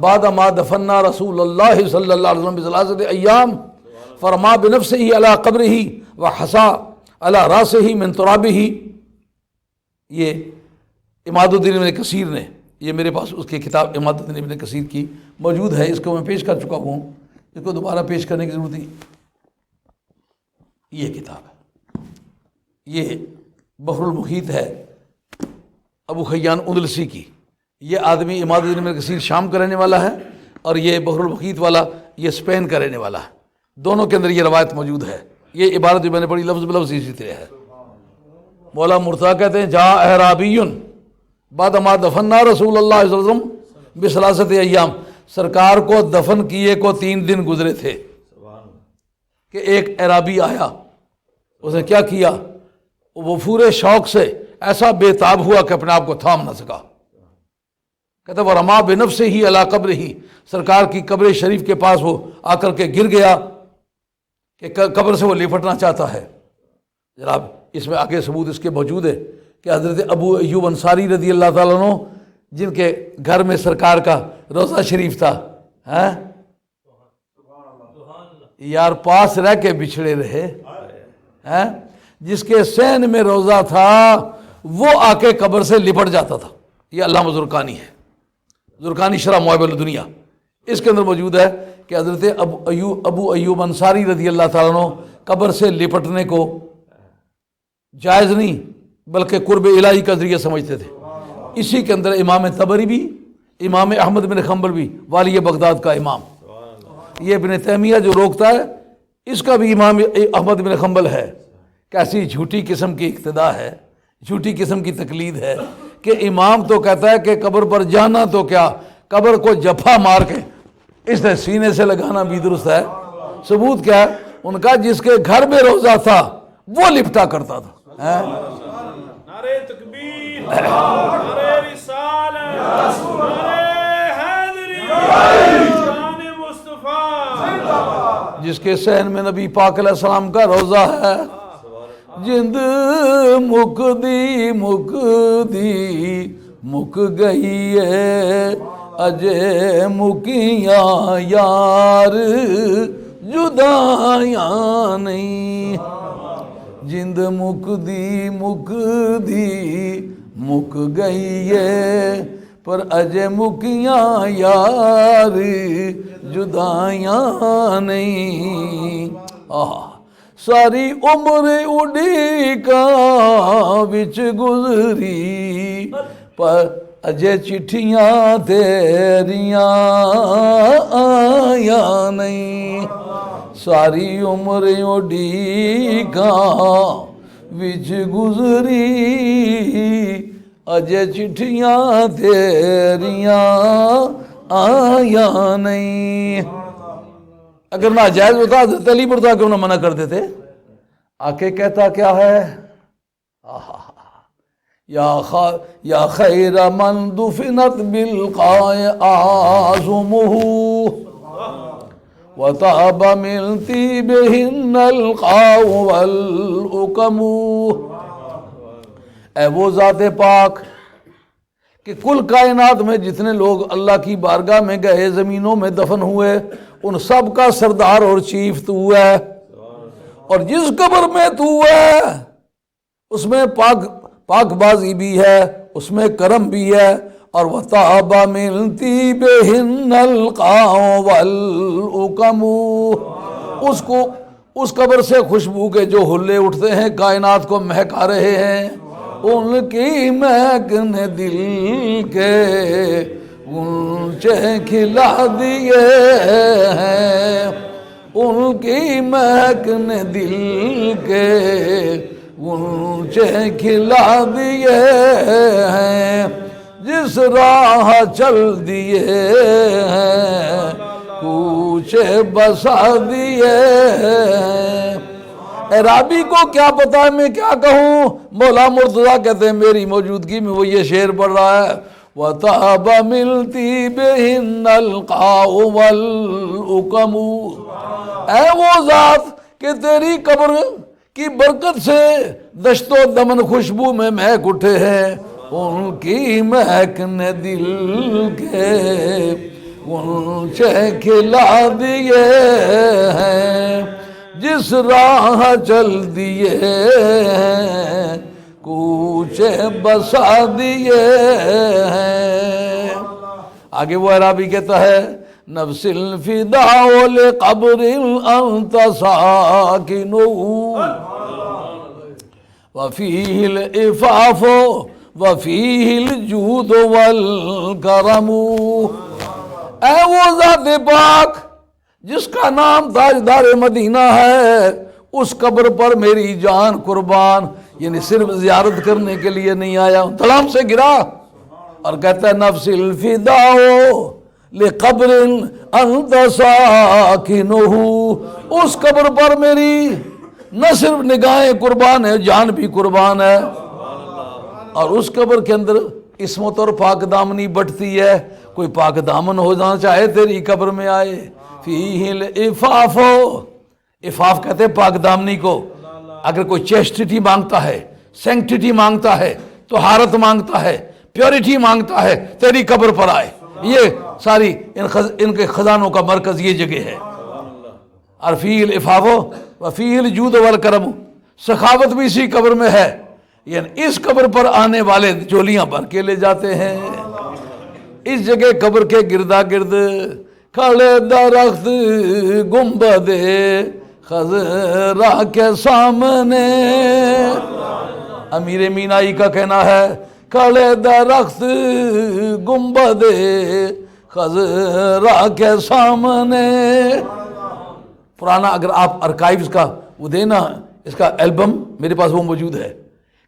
بعد ما دفنا رسول اللہ صلی اللہ علیہ وسلم بثلاثۃ ایام فرما بنفسہ علی قبرہ وحصا علی راسہ من ترابہ، یہ اماد الدین ابن کثیر نے، یہ میرے پاس اس کی کتاب اماد الدین ابن کثیر کی موجود ہے، اس کو میں پیش کر چکا ہوں، اس کو دوبارہ پیش کرنے کی ضرورت نہیں۔ یہ کتاب ہے، یہ بحر المحیط ہے ابو خیان اندلسی کی، یہ آدمی اماد الدین ابن کثیر شام کا رہنے والا ہے اور یہ بحر المحیط والا یہ اسپین کا رہنے والا ہے، دونوں کے اندر یہ روایت موجود ہے۔ یہ عبارت جو میں نے پڑھی لفظ بلفظ اسی طرح ہے۔ مولا مرتضیٰ کہتے ہیں جاء اعرابی بعد ما دفنا رسول اللہ صلی اللہ علیہ وسلم بثلاثۃ ایام، سرکار کو دفن کیے کو 3 دن گزرے تھے کہ ایک اعرابی آیا، اس نے کیا کیا، وہ پورے شوق سے ایسا بے تاب ہوا کہ اپنے آپ کو تھام نہ سکا، کہتا وہ رما بنفسہ ہی علی قبرہ، سرکار کی قبر شریف کے پاس وہ آ کر کے گر گیا کہ قبر سے وہ لپٹنا چاہتا ہے۔ جناب اس میں آگے ثبوت اس کے موجود ہے کہ حضرت ابو ایوب انصاری رضی اللہ تعالیٰ عنہ جن کے گھر میں سرکار کا روضہ شریف تھا، یار پاس رہ کے بچھڑے رہے، جس کے صحن میں روضہ تھا وہ آ کے قبر سے لپٹ جاتا تھا۔ یہ علامہ زرقانی ہے، زرقانی شرح موائب الدنیا، اس کے اندر موجود ہے کہ حضرت ابو ایوب انصاری رضی اللہ تعالیٰ عنہ قبر سے لپٹنے کو جائز نہیں بلکہ قرب الہی کا ذریعہ سمجھتے تھے۔ اسی کے اندر امام طبری بھی، امام احمد بن حنبل بھی، والی بغداد کا امام، یہ ابن تیمیہ جو روکتا ہے اس کا بھی امام احمد بن حنبل ہے۔ کیسی جھوٹی قسم کی اقتداء ہے، جھوٹی قسم کی تقلید ہے کہ امام تو کہتا ہے کہ قبر پر جانا تو کیا، قبر کو جفا مار کے اس نے سینے سے لگانا بھی درست ہے۔ ثبوت کیا ہے ان کا، جس کے گھر میں روزہ تھا وہ لپٹا کرتا تھا۔ نعرہ تکبیر، نعرہ رسالت، نعرہ حیدری، شان مصطفیٰ، جس کے صحن میں نبی پاک علیہ السلام کا روزہ ہے۔ جند مک دی مک گئی ہے، اجے مکیاں یار جدائیاں نہیں، جند مک دی مک گئی ہے، پر اجے مکیاں یار جدائیاں نہیں۔ ساری عمر اڈیکاں وچ گزری، پر اجے چٹھیاں تیریاں آیاں نہیں، ساری عمر اڈیکاں وچ گزری، اجے چٹھیاں تیریاں آیاں نہیں۔ اگر ناجائز ہوتا حضرت علی پڑھتا کیوں نہ منع کر دیتے؟ آ کے کہتا کیا ہے، یا خیر من دفنت بالقاء اعظمہ وطاب من طیبہن القاء والعقم، اے وہ ذات پاک کہ کل کائنات میں جتنے لوگ اللہ کی بارگاہ میں گئے زمینوں میں دفن ہوئے ان سب کا سردار اور چیف تو ہے، اور جس قبر میں تو ہے اس میں پاک بازی بھی ہے، اس میں کرم بھی ہے، اور وَطَابَ مِن طِيبِهِنَّ الْقَاءُ وَالْعُقَمُ، اس قبر سے خوشبو کے جو حلے اٹھتے ہیں کائنات کو مہکا رہے ہیں، ان کی مہک نے دل کے غنچے کھلا دیے ہیں ان کی مہک نے دل کے غنچے کھلا دیے ہیں جس راہ چل دیے ہیں کوچے بسا دیے ہیں۔ عرابی کو کیا پتا ہے میں کیا کہوں، مولا مرتضیٰ کہتے ہیں میری موجودگی میں وہ یہ شعر پڑھ رہا ہے وَتَابَ مِن طِيبِهِنَّ الْقَاءُ وَالْأُقَمُ، اے وہ ذات کہ تیری قبر کی برکت سے دشت و دمن خوشبو میں مہک اٹھے ہیں ان کی مہک نے دل کے غنچے کھلا دیے ہیں جس راہ چل دیے ہیں کوچے بسا دیے ہیں۔ آگے وہ عرابی کہتا ہے نفس الفداء لقبر انت ساکنہ وفیہ العفاف وفیہ الجود والکرم، اے وہ ذات پاک جس کا نام تاجدار مدینہ ہے اس قبر پر میری جان قربان، یعنی صرف زیارت کرنے کے لیے نہیں آیا ہوں، دھڑام سے گرا اور کہتا ہے نفس الفداء لقبر انت ساکنہ، اس قبر پر میری نہ صرف نگاہیں قربان ہے جان بھی قربان ہے۔ اور اس قبر کے اندر عصمت اور پاک دامنی بٹتی ہے، کوئی پاک دامن ہو جانا چاہے تیری قبر میں آئے۔ فیہ العفاف، عفاف کہتے ہیں پاک دامنی کو، اگر کوئی چیسٹیٹی مانگتا ہے، سینکٹیٹی مانگتا ہے، طہارت مانگتا ہے، پیورٹی مانگتا ہے، تیری قبر پر آئے۔ یہ ساری ان کے خزانوں کا مرکز یہ جگہ ہے۔ اور فیہ العفاف وفیہ الجود والکرم، سخاوت بھی اسی قبر میں ہے، یعنی اس قبر پر آنے والے جولیاں بھر کے لے جاتے ہیں۔ اس جگہ قبر کے گردا گرد کھڑے درخت گنبد خضرا کے سامنے، امیر مینائی کا کہنا ہے کھڑے درخت گنبد خضرا کے سامنے۔ پرانا اگر آپ ارکائیوز کا وہ دینا، اس کا البم میرے پاس وہ موجود ہے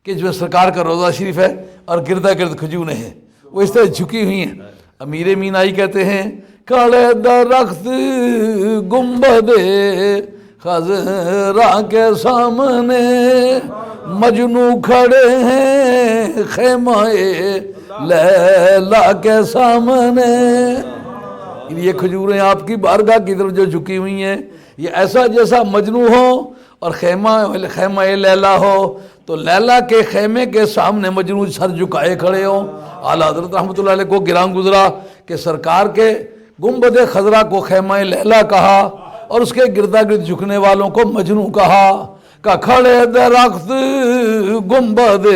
کہ جو سرکار کا روضہ شریف ہے اور گردا گرد کھجوریں ہیں وہ اس طرح جھکی ہوئی ہیں۔ امیر مینائی کہتے ہیں کھڑے درخت گنبد خضرا کے سامنے مجنو کھڑے ہیں خیمہ لیلا کے سامنے۔ یہ کھجوریں آپ کی بارگاہ کی طرف جو جھکی ہوئی ہیں یہ ایسا جیسا مجنو ہو اور خیمہ لیلا ہو تو لیلا کے خیمے کے سامنے مجنو سر جھکائے کھڑے ہوں۔ اعلیٰ حضرت رحمۃ اللہ علیہ کو گران گزرا کہ سرکار کے گنبد خضرا کو خیمہ لیلا کہا اور اس کے گردا گرد جھکنے والوں کو مجنو کہا کہ کھڑے درخت گنبد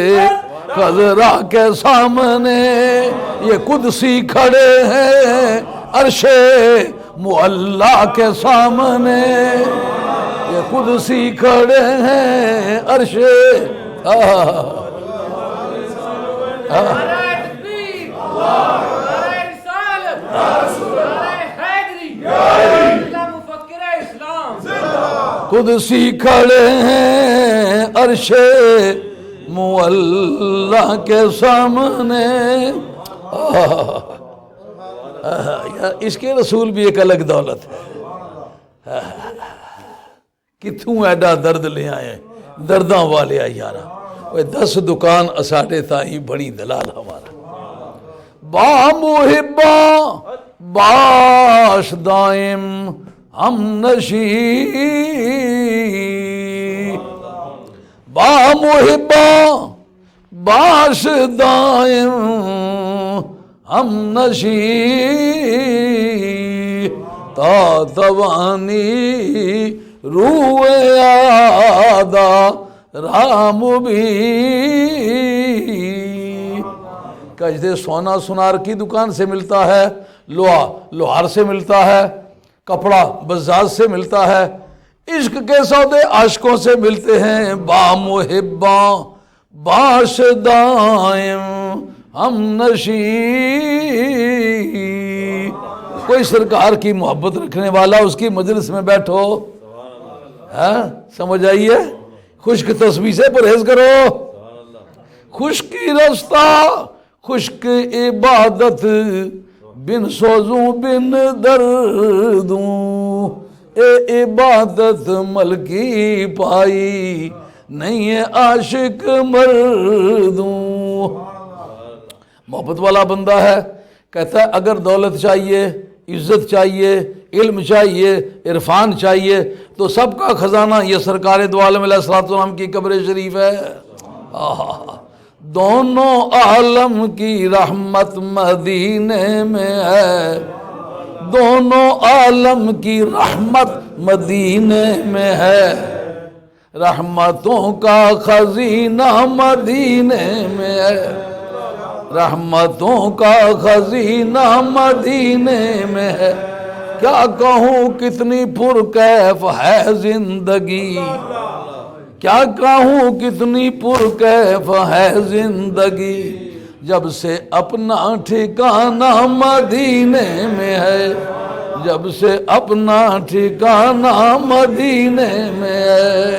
خضرا کے سامنے یہ قدسی کھڑے ہیں عرش معلا کے سامنے، یہ قدسی کھڑے ہیں عرش قدسی کھڑے ہیں عرش معلا کے سامنے۔ اس کے رسول بھی ایک الگ دولت ہے، کتوں ایڈا درد لے آئے درداں والے یارا، 10 دکان اساڑے تائی بڑی دلال ہمارا، با محباں باش دائم ہم نشی، با محباں باش دائم ہم نشی تا توانی روح آدھا رام بھی۔ کجدے سونا سنار کی دکان سے ملتا ہے، لوہا لوہار سے ملتا ہے، کپڑا بزاز سے ملتا ہے، عشق کے سودے عاشقوں سے ملتے ہیں۔ با محباں باش دائم ہم نشی. کوئی سرکار کی محبت رکھنے والا اس کی مجلس میں بیٹھو. ہاں سمجھ آئیے. خشک تسبیح سے پرہیز کرو. خشکی رستہ خشک عبادت بن سوزوں بن دردوں. اے عبادت ملکی پائی نہیں ہے عاشق مردوں. محبت والا بندہ ہے. کہتا ہے اگر دولت چاہیے, عزت چاہیے, علم چاہیے, عرفان چاہیے تو سب کا خزانہ یہ سرکار دو عالم علیہ السلام کی قبر شریف ہے. دونوں عالم کی رحمت مدینے میں ہے. دونوں عالم کی رحمت مدینے میں ہے. رحمتوں کا خزینہ مدینے میں ہے. رحمتوں کا خزینہ مدینے میں ہے. کیا کہوں کتنی پرکیف ہے زندگی. کیا کہوں کتنی پرکیف ہے زندگی. جب سے اپنا ٹھکانہ مدینے میں ہے. جب سے اپنا ٹھکانہ مدینے میں ہے.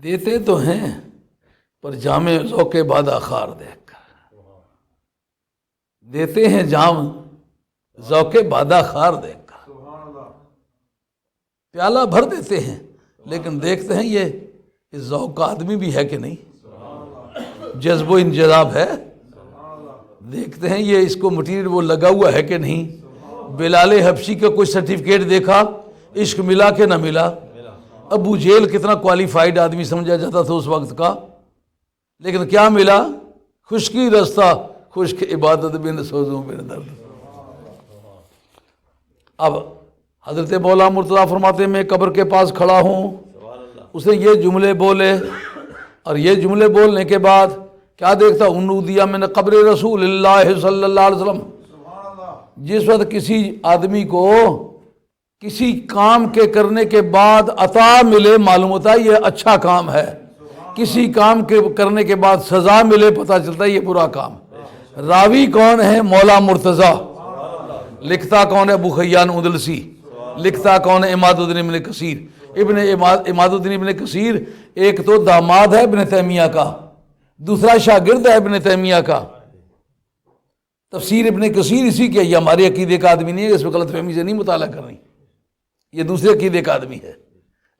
دیتے تو ہیں پر جام ذوق بادہ خار دیکھ کر. دیتے ہیں جام ذوق بادہ خار دیکھ کر. پیالہ بھر دیتے ہیں لیکن دیکھتے ہیں یہ اس ذوق کا آدمی بھی ہے کہ نہیں. جذب و انجذاب ہے. دیکھتے ہیں یہ اس کو مٹیریل وہ لگا ہوا ہے کہ نہیں. بلال حبشی کا کوئی سرٹیفکیٹ دیکھا, عشق ملا کہ نہ ملا. ابو جیل کتنا کوالیفائیڈ آدمی سمجھا جاتا تھا اس وقت کا, لیکن کیا ملا؟ خشکی رستہ خشک عبادت بن سوزوں بن درد. اب حضرت مولا مرتضیٰ فرماتے میں قبر کے پاس کھڑا ہوں. اس نے یہ جملے بولے اور یہ جملے بولنے کے بعد کیا دیکھتا ہوں؟ نودیہ من قبر رسول اللہ صلی اللہ علیہ وسلم. جس وقت کسی آدمی کو کسی کام کے کرنے کے بعد عطا ملے معلوم ہوتا ہے یہ اچھا کام ہے. کسی کام کے کرنے کے بعد سزا ملے پتہ چلتا ہے یہ برا کام. راوی کون ہے؟ مولا مرتضیٰ. لکھتا کون ہے؟ ابو خیان اندلسی. لکھتا کون ہے؟ عماد الدین ابن کثیر. عماد الدین ابن کثیر ایک تو داماد ہے ابن تیمیہ کا, دوسرا شاگرد ہے ابن تیمیہ کا. تفسیر ابن کثیر اسی کے. یہ ہمارے عقیدے کا آدمی نہیں ہے, اس میں غلط فہمی سے نہیں مطالعہ کرنی. یہ دوسرے عقیدے کا آدمی ہے.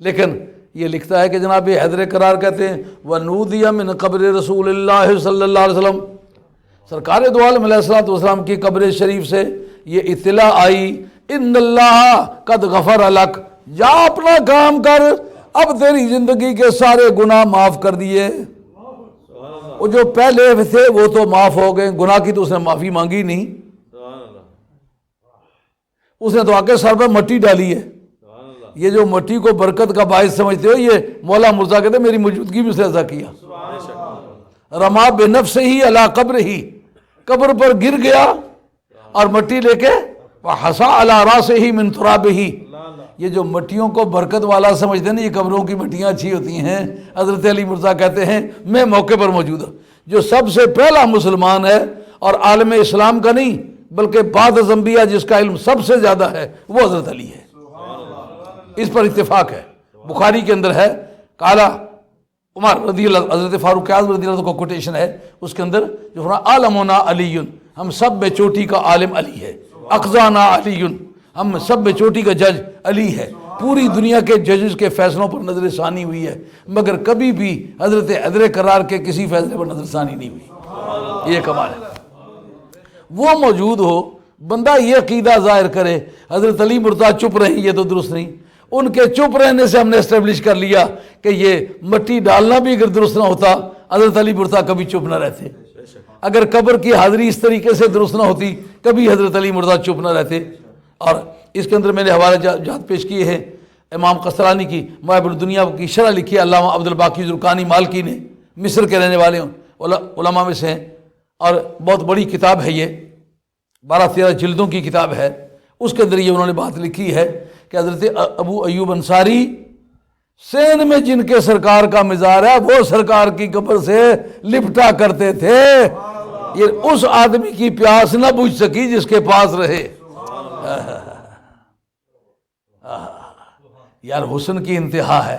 لیکن یہ لکھتا ہے کہ جناب حیدر قرار کہتے ہیں وَنُودِيَ مِنْ قَبْرِ رسول اللہ صلی اللہ علیہ وسلم. سرکار دو عالم علیہ السلام کی قبر شریف سے یہ اطلاع آئی ان اللہ قد غفر لک. جا اپنا کام کر, اب تیری زندگی کے سارے گناہ معاف کر دیے. وہ جو پہلے تھے وہ تو معاف ہو گئے, گناہ کی تو اس نے معافی مانگی نہیں. اس نے تو آ کے سر پر مٹی ڈالی ہے. یہ جو مٹی کو برکت کا باعث سمجھتے ہو, یہ مولا مرزا کہتے ہیں میری موجودگی میں اس نے ایسا کیا. رما بنفسہ ہی علی قبر ہی, قبر پر گر گیا اور مٹی لے کے وحصا علی راسہ ہی من ترابہ ہی. یہ جو مٹیوں کو برکت والا سمجھتے ہیں نا, یہ قبروں کی مٹیاں اچھی ہوتی ہیں. حضرت علی مرزا کہتے ہیں میں موقع پر موجود ہوں. جو سب سے پہلا مسلمان ہے اور عالم اسلام کا نہیں بلکہ بعد از انبیاء جس کا علم سب سے زیادہ ہے وہ حضرت علی ہے. اس پر اتفاق ہے. بخاری کے اندر ہے کالا عمر رضی اللہ, حضرت فاروق اعظم رضی اللہ کو کوٹیشن ہے اس کے اندر جو فرمایا عالمنا علی, ہم سب میں چوٹی کا عالم علی ہے. اقضانا علی, ہم سب میں چوٹی کا جج علی ہے. پوری دنیا کے ججز کے فیصلوں پر نظر ثانی ہوئی ہے مگر کبھی بھی حضرت حیدر قرار کے کسی فیصلے پر نظر ثانی نہیں ہوئی. یہ کمال ہے. وہ موجود ہو, بندہ یہ عقیدہ ظاہر کرے حضرت علی مرتضیٰ چپ رہے, یہ تو درست نہیں. ان کے چپ رہنے سے ہم نے اسٹیبلش کر لیا کہ یہ مٹی ڈالنا بھی اگر درست نہ ہوتا حضرت علی مرتضیٰ کبھی چپ نہ رہتے. اگر قبر کی حاضری اس طریقے سے درست نہ ہوتی کبھی حضرت علی مرتضیٰ چپ نہ رہتے. اور اس کے اندر میں نے حوالہ جات پیش کیے ہیں. امام قسطلانی کی مواہب الدنیا کی شرح لکھی ہے علامہ عبد الباقی زرقانی مالکی نے, مصر کے رہنے والے علماء میں سے ہیں, اور بہت بڑی کتاب ہے یہ, 12-13 جلدوں کی کتاب ہے. اس کے اندر یہ انہوں نے بات لکھی ہے کہ حضرت ابو ایوب انصاری سین میں جن کے سرکار کا مزار ہے وہ سرکار کی قبر سے لپٹا کرتے تھے. یہ اس آدمی کی پیاس نہ بجھ سکی جس کے پاس رہے. یار حسن کی انتہا ہے.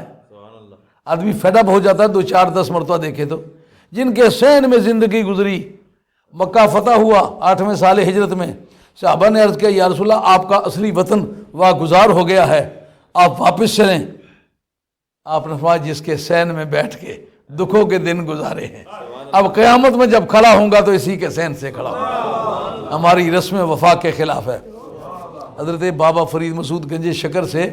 آدمی فیڈ اپ ہو جاتا ہے 2 4 10 مرتبہ دیکھے تو. جن کے سین میں زندگی گزری، مکہ فتح ہوا 8ویں سال ہجرت میں، صحابہ نے عرض کیا یا رسول اللہ آپ کا اصلی وطن واگزار ہو گیا ہے، آپ واپس چلیں. آپ نے فرمایا جس کے سین میں بیٹھ کے دکھوں کے دن گزارے ہیں، اب قیامت میں جب کھڑا ہوں گا تو اسی کے سین سے کھڑا ہوں گا. ہماری رسم وفا کے خلاف ہے. حضرت بابا فرید مسعود گنج شکر سے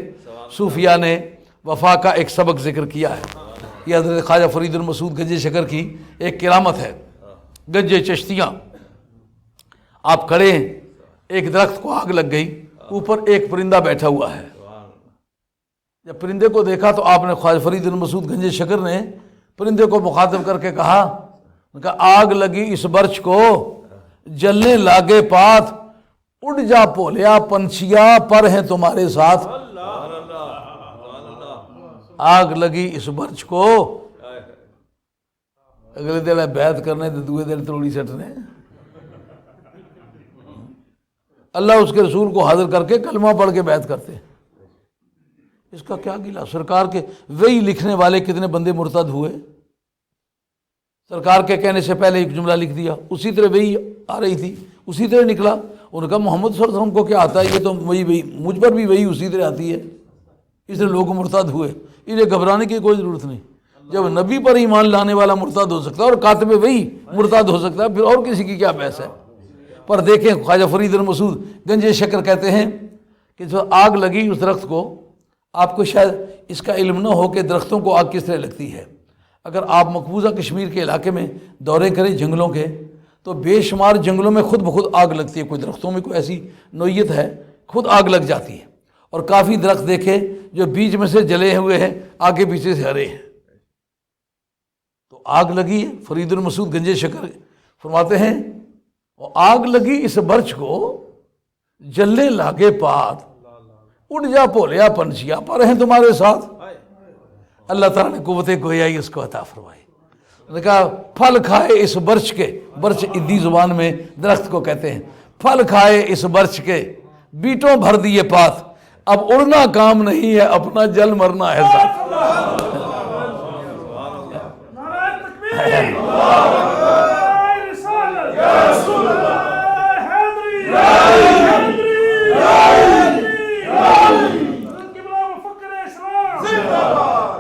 صوفیاء نے وفا کا ایک سبق ذکر کیا ہے. یہ حضرت خواجہ فرید المسعود گنج شکر کی ایک کرامت ہے. گنج چشتیاں آپ کھڑے ہیں، ایک درخت کو آگ لگ گئی، اوپر ایک پرندہ بیٹھا ہوا ہے. جب پرندے کو دیکھا تو آپ نے خواجہ فرید المسعود گنج شکر نے پرندے کو مخاطب کر کے کہا آگ لگی اس برچ کو جلنے لاگے پات، اڑ جا پولیا پنچھیا پر ہیں تمہارے ساتھ. آگ لگی اس برچ کو، اگلے دل بیعت کرنے تو دوے دل تروڑی سٹنے. اللہ اس کے رسول کو حاضر کر کے کلمہ پڑھ کے بیعت کرتے. اس کا کیا گلا؟ سرکار کے وہی لکھنے والے کتنے بندے مرتد ہوئے. سرکار کے کہنے سے پہلے ایک جملہ لکھ دیا، اسی طرح وہی آ رہی تھی، اسی طرح نکلا. ان کا محمد صلی اللہ علیہ وسلم کو کیا آتا ہے، یہ تو وہی مجھ پر بھی وہی اسی طرح آتی ہے، اس لیے لوگ مرتد ہوئے. انہیں گھبرانے کی کوئی ضرورت نہیں. جب نبی پر ایمان لانے والا مرتد ہو سکتا ہے اور کاتب وہی مرتد ہو سکتا ہے، پھر اور کسی کی کیا بحث ہے. پر دیکھیں خواجہ فرید المسعود گنج شکر کہتے ہیں کہ جو آگ لگی اس درخت کو، آپ کو شاید اس کا علم نہ ہو کہ درختوں کو آگ کس طرح لگتی ہے. اگر آپ مقبوضہ کشمیر کے علاقے میں دورے کریں جنگلوں کے، تو بے شمار جنگلوں میں خود بخود آگ لگتی ہے. کوئی درختوں میں کوئی ایسی نوعیت ہے خود آگ لگ جاتی ہے. اور کافی درخت دیکھے جو بیچ میں سے جلے ہوئے ہیں، آگے پیچھے سے ہرے ہیں. تو آگ لگی ہے. فرید المسعود گنج شکر فرماتے ہیں وہ آگ لگی اس برچ کو جلنے لاگے پات، اڑ جا پولیا پنچھیا پر ہیں تمہارے ساتھ. اللہ تعالیٰ نے قوت گویائی اس کو عطا فرمائی. نے کہا پھل کھائے اس برچ کے، برچ ادی زبان میں درخت کو کہتے ہیں، پھل کھائے اس برچ کے بیٹوں بھر دیے پات، اب اڑنا کام نہیں ہے اپنا جل مرنا ہے ذات.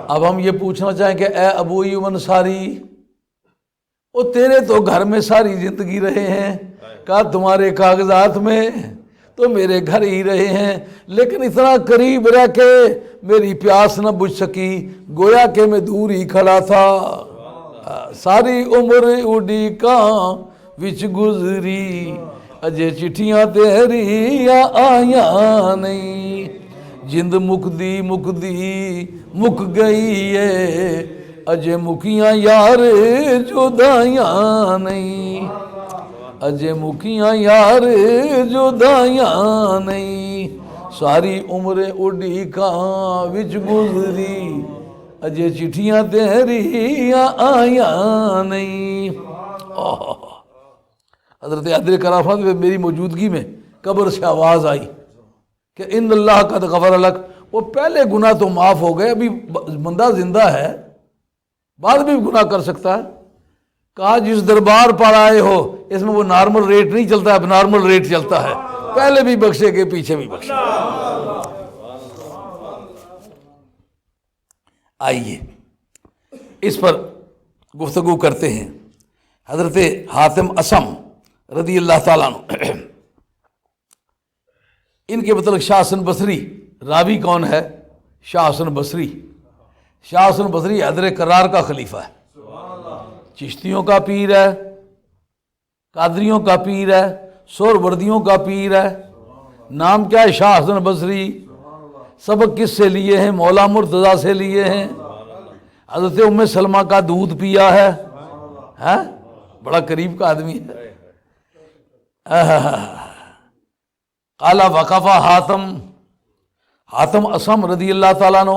اب ہم یہ پوچھنا چاہیں کہ اے ابو ایوب انصاری، وہ تیرے تو گھر میں ساری زندگی رہے ہیں، کہا تمہارے کاغذات میں تو میرے گھر ہی رہے ہیں، لیکن اتنا قریب رہ کے میری پیاس نہ بجھ سکی، گویا کہ میں دور ہی کھڑا تھا. ساری عمر اڈی کہاں وچ گزری، اجے چٹھیاں تیریاں آیاں نہیں، جند مکدی مکدی مک گئی ہے، اجے مکیاں یار جدائیاں نہیں، اجے مکیاں یار جدائیاں نہیں، ساری عمر اڈی کہاں وچ گزری، اجے چٹھیاں تیریاں آیاں نہیں. حضرت عادل کرافت میں میری موجودگی میں قبر سے آواز آئی کہ ان اللہ قد غفر لک. وہ پہلے گناہ تو معاف ہو گئے، ابھی بندہ زندہ ہے، بعد بھی گناہ کر سکتا ہے. کہا جس دربار پر آئے ہو اس میں وہ نارمل ریٹ نہیں چلتا، اب نارمل ریٹ چلتا ہے، پہلے بھی بخشے کے پیچھے بھی بخشے. آئیے اس پر گفتگو کرتے ہیں. حضرت حاتم اسم رضی اللہ تعالیٰ عنہ، ان کے متعلق شاہ حسن بصری راوی کون ہے؟ شاہ حسن بصری. شاہ حسن بصری حیدر کرار کا خلیفہ ہے، چشتیوں کا پیر ہے، قادریوں کا پیر ہے، سور وردیوں کا پیر ہے. نام کیا ہے؟ شاہ حسن بصری. سبق کس سے لیے ہیں؟ مولا مرتضیٰ سے لیے ہیں. حضرت ام سلمہ کا دودھ پیا ہے، بڑا قریب کا آدمی ہے. قال وقف حاتم، حاتم اسم رضی اللہ تعالیٰ عنہ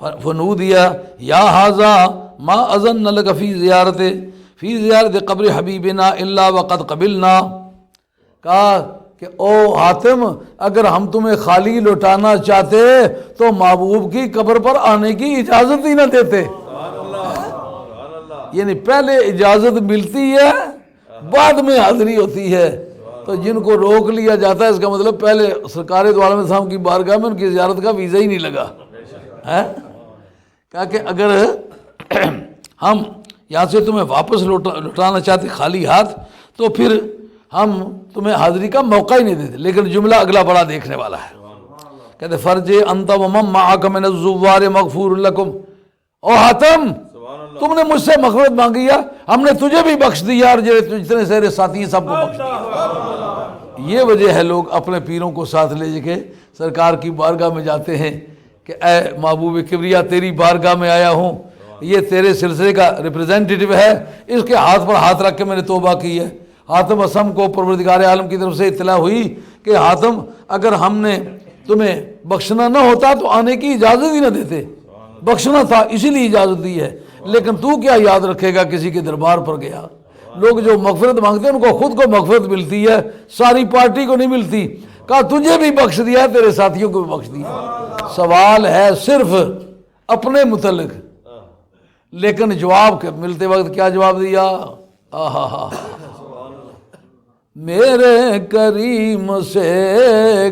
فنودیا یا ھذا ما اذن لک فی زیارت قبر حبیبنا الا وقد قبلنا، کہا کہ او حاتم اگر ہم تمہیں خالی لوٹانا چاہتے تو محبوب کی قبر پر آنے کی اجازت ہی نہ دیتے۔ یعنی پہلے اجازت ملتی ہے بعد میں حاضری ہوتی ہے، تو جن کو روک لیا جاتا ہے اس کا مطلب پہلے سرکار دو عالم اسلام کی بارگاہ میں ان کی زیارت کا ویزا ہی نہیں لگا ہے۔ کہا کہ اگر ہم یہاں سے تمہیں واپس لوٹانا چاہتے خالی ہاتھ تو پھر ہم تمہیں حاضری کا موقع ہی نہیں دیتے، لیکن جملہ اگلا بڑا دیکھنے والا ہے، کہتے فرج انت ومن معک من الزوار مغفور لکم، او حاتم تم نے مجھ سے مغفرت مانگی ہے، ہم نے تجھے بھی بخش دیا اور جتنے سارے ساتھی ہیں سب کو بخش دیا۔ یہ وجہ ہے لوگ اپنے پیروں کو ساتھ لے کے سرکار کی بارگاہ میں جاتے ہیں کہ اے محبوب کبریا تیری بارگاہ میں آیا ہوں، یہ تیرے سلسلے کا ریپرزینٹیٹیو ہے، اس کے ہاتھ پر ہاتھ رکھ کے میں نے توبہ کی ہے۔ حاتم اسم کو پروردگار عالم کی طرف سے اطلاع ہوئی کہ حاتم اگر ہم نے تمہیں بخشنا نہ ہوتا تو آنے کی اجازت ہی نہ دیتے، بخشنا تھا اسی لیے اجازت دی ہے، لیکن تو کیا یاد رکھے گا کسی کے دربار پر گیا۔ لوگ جو مغفرت مانگتے ہیں ان کو خود کو مغفرت ملتی ہے، ساری پارٹی کو نہیں ملتی۔ کہا تجھے بھی بخش دیا تیرے ساتھیوں کو بھی بخش دیا۔ سوال ہے صرف اپنے متعلق، لیکن جواب ملتے وقت کیا جواب دیا؟ میرے کریم سے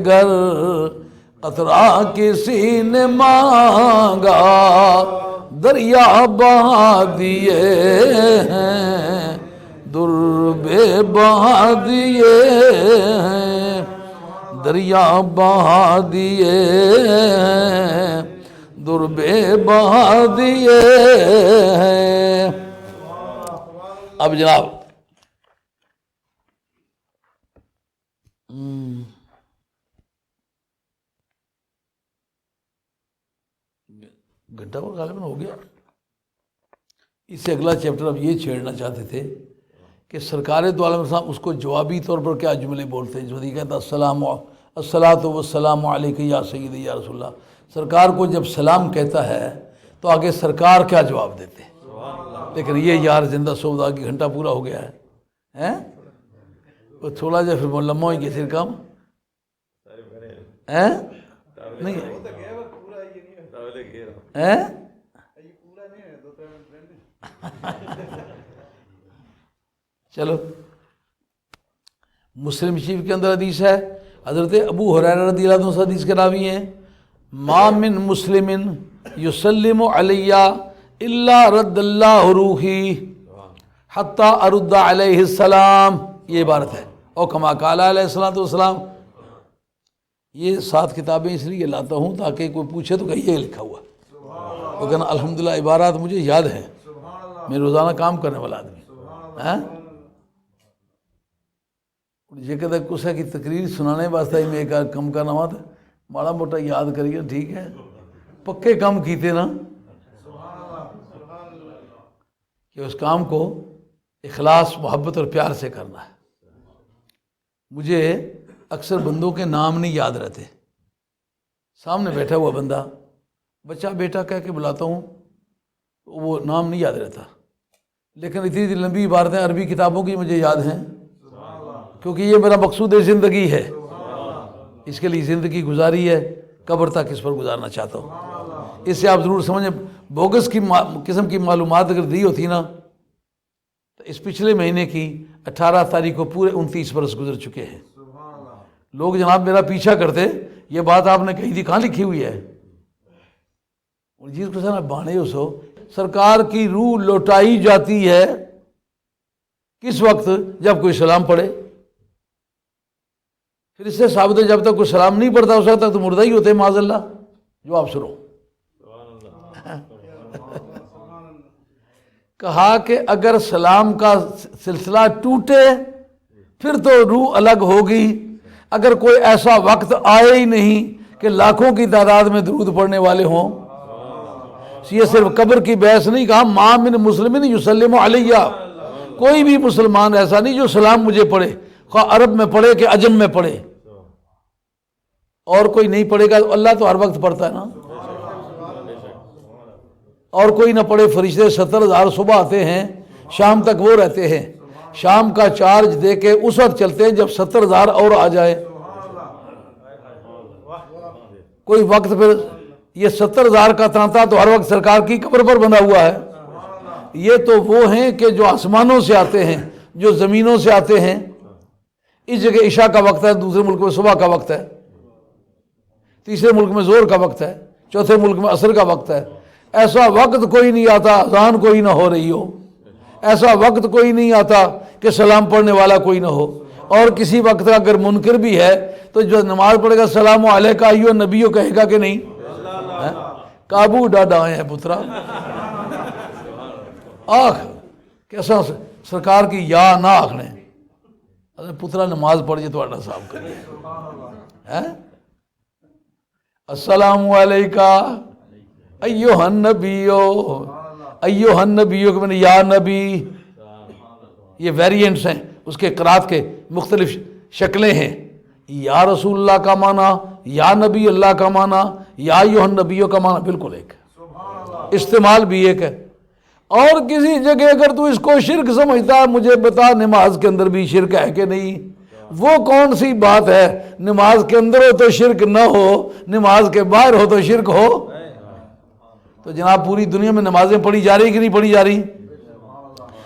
گر قطرہ کسی نے مانگا دریا بہا دیے ہیں، دربے بہا دیے ہیں، دریا بہا دیے ہیں، دربے بہا دیے ہیں۔ اب جناب گھنٹہ پر غالباً ہو گیا، اس سے اگلا چیپٹر اب یہ چھیڑنا چاہتے تھے کہ سرکار دو عالم صاحب اس کو جوابی طور پر کیا جملے بولتے ہیں، جو کہتا الصلاۃ والسلام علیک یا سیدی یا رسول اللہ۔ سرکار کو جب سلام کہتا ہے تو آگے سرکار کیا جواب دیتے ہیں، لیکن یہ یار زندہ سودا کی گھنٹہ پورا ہو گیا ہے، وہ تھوڑا جا پھر لمحہ ہی کسی کام نہیں چلو مسلم شریف کے اندر حدیث ہے، حضرت ابو ہریرہ رضی اللہ عنہ حدیث کے راوی ہیں، ما من مسلم یسلم علی الا رد اللہ روحی حتی ارد علیہ السلام، یہ عبارت ہے، اور کما قال علیہ السلام۔ یہ 7 کتابیں اس لیے لاتا ہوں تاکہ کوئی پوچھے تو کہیں یہ لکھا ہوا، لیکن الحمدللہ عبارات مجھے یاد ہیں، میں روزانہ کام کرنے والا آدمی یہ کہتا کسے کی تقریر سنانے واسطے میں ایک کم کرنا ہوا تھا، ماڑا موٹا یاد کریے ٹھیک ہے، پکے کام کیتے نا کہ اس کام کو اخلاص محبت اور پیار سے کرنا ہے۔ مجھے اکثر بندوں کے نام نہیں یاد رہتے، سامنے بیٹھا ہوا بندہ بچہ بیٹا کہہ کے بلاتا ہوں وہ نام نہیں یاد رہتا، لیکن اتنی لمبی عبارتیں عربی کتابوں کی مجھے یاد ہیں، کیونکہ یہ میرا مقصود زندگی ہے، اس کے لیے زندگی گزاری ہے، قبر تک اس پر گزارنا چاہتا ہوں۔ اس سے آپ ضرور سمجھیں بوگس کی قسم کی معلومات اگر دی ہوتی نا تو اس پچھلے مہینے کی 18 تاریخ کو پورے 29 برس گزر چکے ہیں۔ لوگ جناب میرا پیچھا کرتے یہ بات آپ نے کہیں تھی کہاں لکھی ہوئی ہے، جس کو سنا بانے ہو سرکار کی روح لوٹائی جاتی ہے کس وقت؟ جب کوئی سلام پڑھے، پھر اس سے ثابت ہے جب تک کوئی سلام نہیں پڑھتا اس وقت تک تو مردہ ہی ہوتے ہیں معاذ اللہ۔ جو آپ سنو کہا کہ اگر سلام کا سلسلہ ٹوٹے پھر تو روح الگ ہوگی، اگر کوئی ایسا وقت آئے ہی نہیں کہ لاکھوں کی تعداد میں درود پڑھنے والے ہوں۔ یہ صرف قبر کی بحث نہیں، کہا ما من مسلم یسلم علیہ، کوئی بھی مسلمان ایسا نہیں جو سلام مجھے پڑھے، خواہ عرب میں پڑھے کہ عجم میں پڑھے، اور کوئی نہیں پڑھے گا، اللہ تو ہر وقت پڑھتا ہے نا۔ اور کوئی نہ پڑے فرشتے 70,000 صبح آتے ہیں شام تک وہ رہتے ہیں، شام کا چارج دے کے اس وقت چلتے ہیں جب 70,000 اور آ جائے۔ کوئی وقت پھر یہ 70,000 کا تانتا تو ہر وقت سرکار کی قبر پر بنا ہوا ہے۔ یہ تو وہ ہیں کہ جو آسمانوں سے آتے ہیں، جو زمینوں سے آتے ہیں۔ اس جگہ عشاء کا وقت ہے، دوسرے ملک میں صبح کا وقت ہے، تیسرے ملک میں ظہر کا وقت ہے، چوتھے ملک میں عصر کا وقت ہے۔ ایسا وقت کوئی نہیں آتا اذان کوئی نہ ہو رہی ہو، ایسا وقت کوئی نہیں آتا کہ سلام پڑھنے والا کوئی نہ ہو، اور کسی وقت اگر منکر بھی ہے تو جو نماز پڑھے گا السلام علیکہ ایھا النبی کہے گا کہ نہیں؟ کابو ڈاڈا آئے ہیں پترا، آخ کیسا سرکار کی یا نہ آخنے پترا نماز پڑھ جائے تو آڈا صاحب کریے۔ السلام علیکہ ایھا النبیو، ایھا النبیو کہ میں نے یا نبی، یہ ویریئنٹس ہیں اس کے قرات کے مختلف شکلیں ہیں۔ یا رسول اللہ کا معنی، یا نبی اللہ کا معنی، یا ایھا النبیو کا معنی بالکل ایک ہے، استعمال بھی ایک ہے۔ اور کسی جگہ اگر تو اس کو شرک سمجھتا ہے مجھے بتا نماز کے اندر بھی شرک ہے کہ نہیں؟ وہ کون سی بات ہے نماز کے اندر ہو تو شرک نہ ہو، نماز کے باہر ہو تو شرک ہو؟ تو جناب پوری دنیا میں نمازیں پڑھی جا رہی کہ نہیں پڑھی جا رہی؟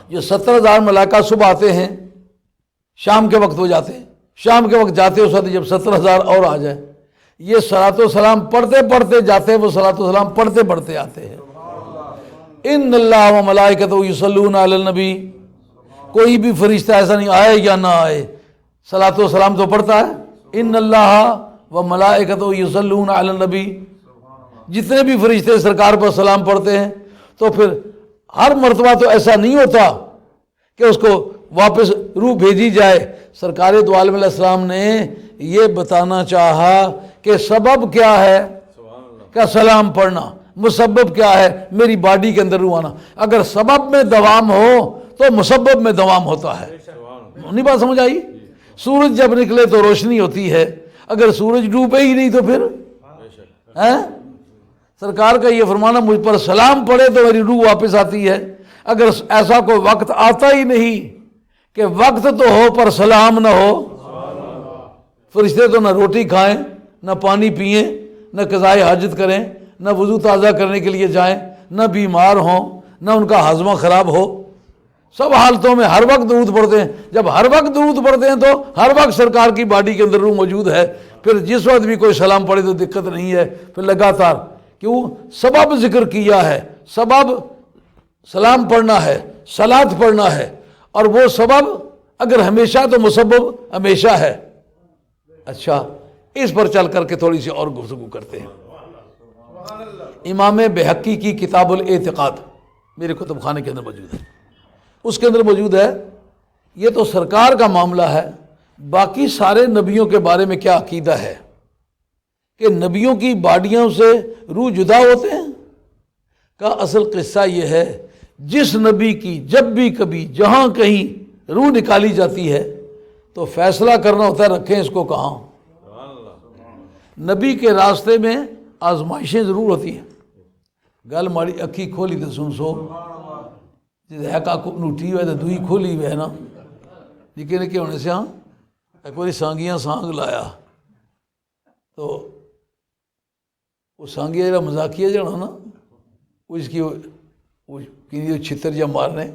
یہ 70,000 ملائکہ صبح آتے ہیں، شام کے وقت ہو جاتے ہیں، شام کے وقت جاتے اس وقت جب 70,000 اور آ جائے، یہ صلاۃ و سلام پڑھتے پڑھتے جاتے ہیں، وہ صلاۃ و سلام پڑھتے پڑھتے آتے ہیں۔ ان اللہ و ملائکتہ یصلون علی النبی، کوئی بھی فرشتہ ایسا نہیں آئے یا نہ آئے صلاۃ و سلام تو پڑھتا ہے۔ ان اللہ و ملائکتہ یصلون علی النبی، جتنے بھی فرشتے سرکار پر سلام پڑھتے ہیں، تو پھر ہر مرتبہ تو ایسا نہیں ہوتا کہ اس کو واپس روح بھیجی جائے۔ سرکار دو عالم علیہ السلام نے یہ بتانا چاہا کہ سبب کیا ہے کہ سلام پڑھنا، مسبب کیا ہے میری باڈی کے اندر روح آنا۔ اگر سبب میں دوام ہو تو مسبب میں دوام ہوتا ہے۔ نہیں بات سمجھ آئی؟ سورج جب نکلے تو روشنی ہوتی ہے، اگر سورج ڈوبے ہی نہیں تو پھر سرکار کا یہ فرمانا مجھ پر سلام پڑے تو میری روح واپس آتی ہے۔ اگر ایسا کوئی وقت آتا ہی نہیں کہ وقت تو ہو پر سلام نہ ہو، فرشتے تو نہ روٹی کھائیں، نہ پانی پئیں، نہ قضائے حاجت کریں، نہ وضو تازہ کرنے کے لیے جائیں، نہ بیمار ہوں، نہ ان کا ہاضمہ خراب ہو، سب حالتوں میں ہر وقت درود پڑھتے ہیں۔ جب ہر وقت درود پڑھتے ہیں تو ہر وقت سرکار کی باڈی کے اندر روح موجود ہے، پھر جس وقت بھی کوئی سلام پڑھے تو دقت نہیں ہے۔ پھر لگاتار کیوں سبب ذکر کیا ہے، سبب سلام پڑھنا ہے، صلاۃ پڑھنا ہے، اور وہ سبب اگر ہمیشہ تو مسبب ہمیشہ ہے۔ اچھا اس پر چل کر کے تھوڑی سی اور گفتگو کرتے ہیں۔ امام بہقی کی کتاب الاعتقاد میرے کتب خانے کے اندر موجود ہے، اس کے اندر موجود ہے۔ یہ تو سرکار کا معاملہ ہے، باقی سارے نبیوں کے بارے میں کیا عقیدہ ہے کہ نبیوں کی باڈیوں سے روح جدا ہوتے ہیں؟ کا اصل قصہ یہ ہے جس نبی کی جب بھی کبھی جہاں کہیں روح نکالی جاتی ہے تو فیصلہ کرنا ہوتا ہے رکھیں اس کو کہاں۔ نبی کے راستے میں آزمائشیں ضرور ہوتی ہیں۔ گل ماڑی اکھی کھولی تو سن سو جی ہے کا نوٹی ہوئے تو دوئی کھولی ہوئے ہے نا، نکے نکے ہونے سے ہاں ایک باری سانگیاں سانگ لایا تو وہ سانگیا جڑا مزاقیہ جڑا نا اس کی چھتر جا مارنے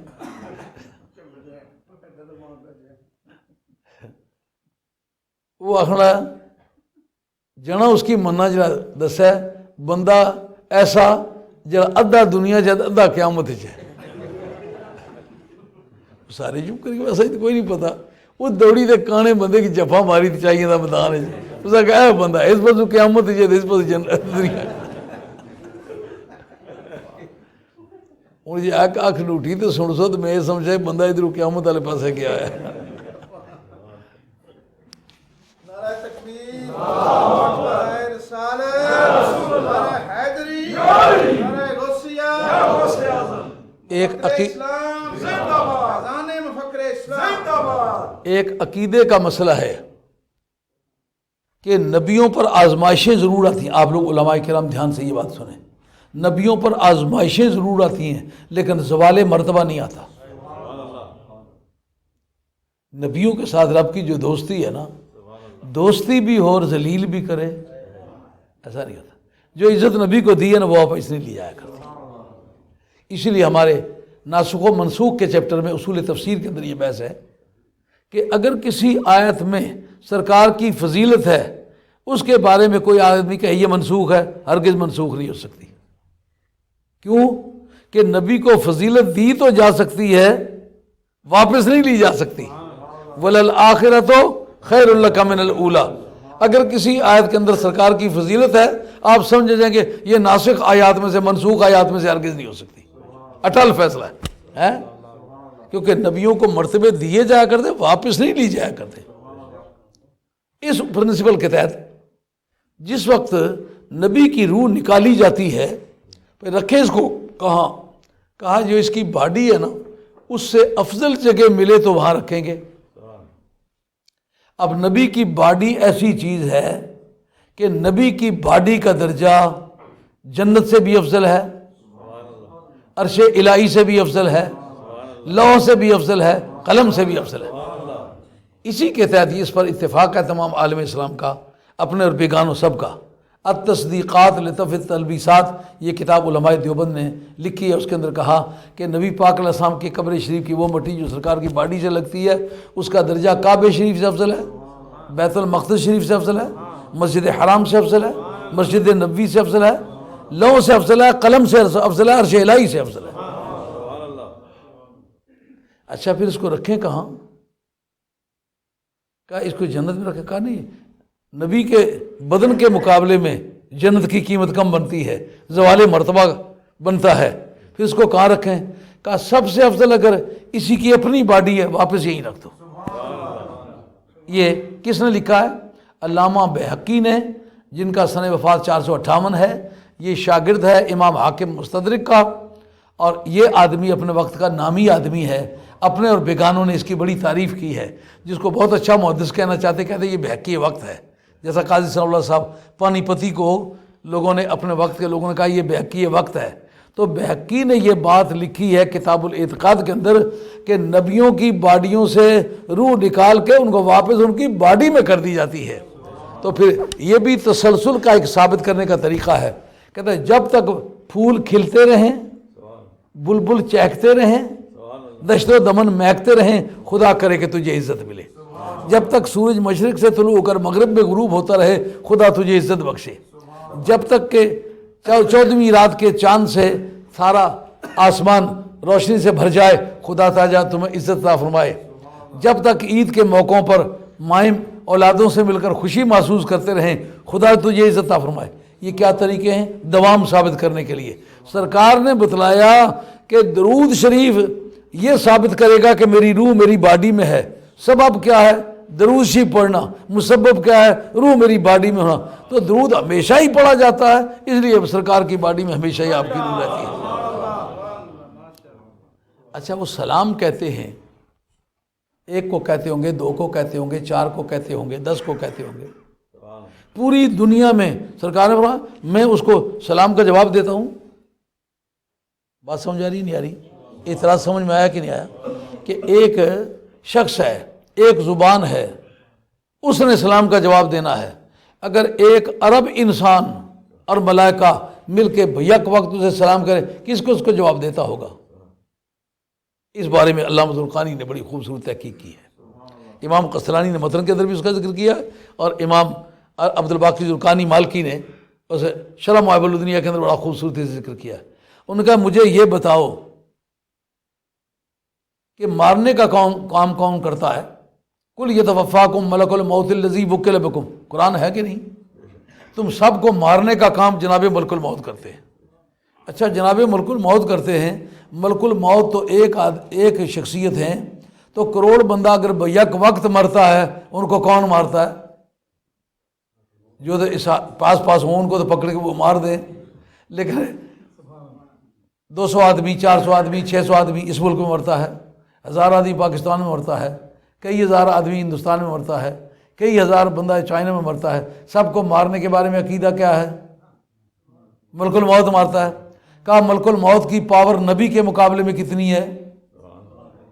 وہ آخنا جنا اس کی مننا جڑا دسا بندہ ایسا جڑا ادھا دنیا جد ادھا قیامت ہے، سارے چپ کر کے ویسا ہی تو کوئی نہیں پتا۔ وہ دوڑی دے کانے بندے کی جفا ماری تو چاہیے تھا میدان ہے، اس نے کہا اے بندہ اس پاس قیامت ہے اس پاس دنیا۔ ہوں جی ایک اکھ لوٹی تو سن سو تو میں یہ سمجھا بندہ ادھر قیامت والے پاسے گیا ہے۔ نعرہ تکبیر، نعرہ رسالت، نعرہ حیدری، نعرہ غوثیہ، ایک عقیدے کا مسئلہ ہے کہ نبیوں پر آزمائشیں ضرور آتی ہیں۔ آپ لوگ علماء کرام دھیان سے یہ بات سنیں، نبیوں پر آزمائشیں ضرور آتی ہیں لیکن زوال مرتبہ نہیں آتا۔ نبیوں کے ساتھ رب کی جو دوستی ہے نا، دوستی بھی ہو اور ذلیل بھی کرے، ایسا نہیں ہوتا۔ جو عزت نبی کو دی ہے نا وہ واپس نہیں لی جایا کرتی۔ اسی لیے ہمارے ناسخ و منسوخ کے چیپٹر میں اصول تفسیر کے اندر یہ بحث ہے کہ اگر کسی آیت میں سرکار کی فضیلت ہے، اس کے بارے میں کوئی آدمی کہے یہ منسوخ ہے، ہرگز منسوخ نہیں ہو سکتی۔ کیوں کہ نبی کو فضیلت دی تو جا سکتی ہے، واپس نہیں لی جا سکتی۔ وَلَلْآخِرَةُ خَيْرٌ لَكَ مِنَ الْأُولَىٰ، اگر کسی آیت کے اندر سرکار کی فضیلت ہے، آپ سمجھ جائیں کہ یہ ناسخ آیات میں سے، منسوخ آیات میں سے ہرگز نہیں ہو سکتی۔ اٹل فیصلہ ہے، کیونکہ نبیوں کو مرتبے دیے جایا کرتے، واپس نہیں لی جایا کرتے۔ اس پرنسپل کے تحت جس وقت نبی کی روح نکالی جاتی ہے، پھر رکھے اس کو کہاں جو اس کی باڈی ہے نا اس سے افضل جگہ ملے تو وہاں رکھیں گے۔ اب نبی کی باڈی ایسی چیز ہے کہ نبی کی باڈی کا درجہ جنت سے بھی افضل ہے، عرش الہی سے بھی افضل ہے، لوح سے بھی افضل ہے، قلم سے بھی افضل ہے۔ اسی کے تحت اس پر اتفاق ہے تمام عالم اسلام کا، اپنے اور بیگانوں سب کا۔ التصدیقات لطف التلبیسات، یہ کتاب علماء دیوبند نے لکھی ہے۔ اس کے اندر کہا کہ نبی پاک علیہ السلام کی قبر شریف کی وہ مٹی جو سرکار کی باڈی سے لگتی ہے، اس کا درجہ کعبہ شریف سے افضل ہے، بیت المقدس شریف سے افضل ہے، مسجد حرام سے افضل ہے، مسجد نبوی سے افضل ہے، لوح سے افضل ہے، قلم سے افضل ہے، عرش الہی سے افضل ہے۔ اچھا پھر اس کو رکھیں کہاں؟ کہا اس کو جنت میں رکھیں؟ کہا نہیں، نبی کے بدن کے مقابلے میں جنت کی قیمت کم بنتی ہے، زوال مرتبہ بنتا ہے، پھر اس کو کہاں رکھیں؟ کہا سب سے افضل اگر اسی کی اپنی باڈی ہے واپس یہی رکھ دو۔ یہ کس نے لکھا ہے؟ علامہ بہقی نے، جن کا سنہ وفات 458 ہے۔ یہ شاگرد ہے امام حاکم مستدرک کا، اور یہ آدمی اپنے وقت کا نامی آدمی ہے، اپنے اور بیگانوں نے اس کی بڑی تعریف کی ہے، جس کو بہت اچھا محدث کہنا چاہتے، کہتے یہ بہقی وقت ہے۔ جیسا قاضی صلی اللہ صاحب پانی پتی کو لوگوں نے، اپنے وقت کے لوگوں نے کہا یہ بہقی وقت ہے، تو بہقی نے یہ بات لکھی ہے کتاب الاعتقاد کے اندر کہ نبیوں کی باڈیوں سے روح نکال کے ان کو واپس ان کی باڈی میں کر دی جاتی ہے۔ تو پھر یہ بھی تسلسل کا ایک ثابت کرنے کا طریقہ ہے۔ کہتے ہیں جب تک پھول کھلتے رہیں، بلبل چہکتے رہیں، دشت و دمن مہکتے رہیں، خدا کرے کہ تجھے عزت ملے۔ جب تک سورج مشرق سے طلوع ہو کر مغرب میں غروب ہوتا رہے، خدا تجھے عزت بخشے۔ جب تک کہ 14ویں رات کے چاند سے سارا آسمان روشنی سے بھر جائے، خدا تعالیٰ تمہیں عزت عطا فرمائے۔ جب تک عید کے موقعوں پر مائیں اولادوں سے مل کر خوشی محسوس کرتے رہیں، خدا تجھے عزت عطا فرمائے۔ یہ کیا طریقے ہیں دوام ثابت کرنے کے لیے؟ سرکار نے بتلایا کہ درود شریف یہ ثابت کرے گا کہ میری روح میری باڈی میں ہے۔ سبب کیا ہے؟ درود شریف پڑھنا۔ مسبب کیا ہے؟ روح میری باڈی میں ہونا۔ تو درود ہمیشہ ہی پڑھا جاتا ہے، اس لیے سرکار کی باڈی میں ہمیشہ ہی آپ کی روح رہتی ہے۔ اچھا وہ سلام کہتے ہیں، ایک کو کہتے ہوں گے، دو کو کہتے ہوں گے، چار کو کہتے ہوں گے، 10 کو کہتے ہوں گے، پوری دنیا میں سرکار نے فرمایا میں اس کو سلام کا جواب دیتا ہوں۔ بات سمجھ آ رہی نہیں آ رہی؟ اعتراض سمجھ میں آیا کہ نہیں آیا؟ کہ ایک شخص ہے، ایک زبان ہے، اس نے سلام کا جواب دینا ہے۔ اگر ایک عرب انسان اور ملائکہ مل کے یک وقت اسے سلام کرے، کس کو اس کو جواب دیتا ہوگا؟ اس بارے میں علامہ زرقانی نے بڑی خوبصورت تحقیق کی ہے۔ امام قسطلانی نے متن کے اندر بھی اس کا ذکر کیا، اور امام عبدالباقی زرقانی مالکی نے اسے شرح معائب الدنیا کے اندر بڑا خوبصورتی سے ذکر کیا ہے۔ انہوں نے کہا مجھے یہ بتاؤ کہ مارنے کا کام کون کرتا ہے؟ کل یتوفاکم ملک الموت الذی وکل بکم، قرآن ہے کہ نہیں؟ تم سب کو مارنے کا کام جناب ملک الموت کرتے ہیں۔ اچھا جناب ملک الموت کرتے ہیں، ملک الموت تو ایک شخصیت ہیں، تو کروڑ بندہ اگر یک وقت مرتا ہے ان کو کون مارتا ہے؟ جو پاس ہوں ان کو تو پکڑ کے وہ مار دیں، لیکن 200 آدمی، 400 آدمی، 600 آدمی اس ملک میں مرتا ہے، 1000 آدمی پاکستان میں مرتا ہے، کئی ہزار آدمی ہندوستان میں مرتا ہے، کئی ہزار بندہ چائنا میں مرتا ہے۔ سب کو مارنے کے بارے میں عقیدہ کیا ہے؟ ملک الموت مارتا ہے۔ کہا ملک الموت کی پاور نبی کے مقابلے میں کتنی ہے؟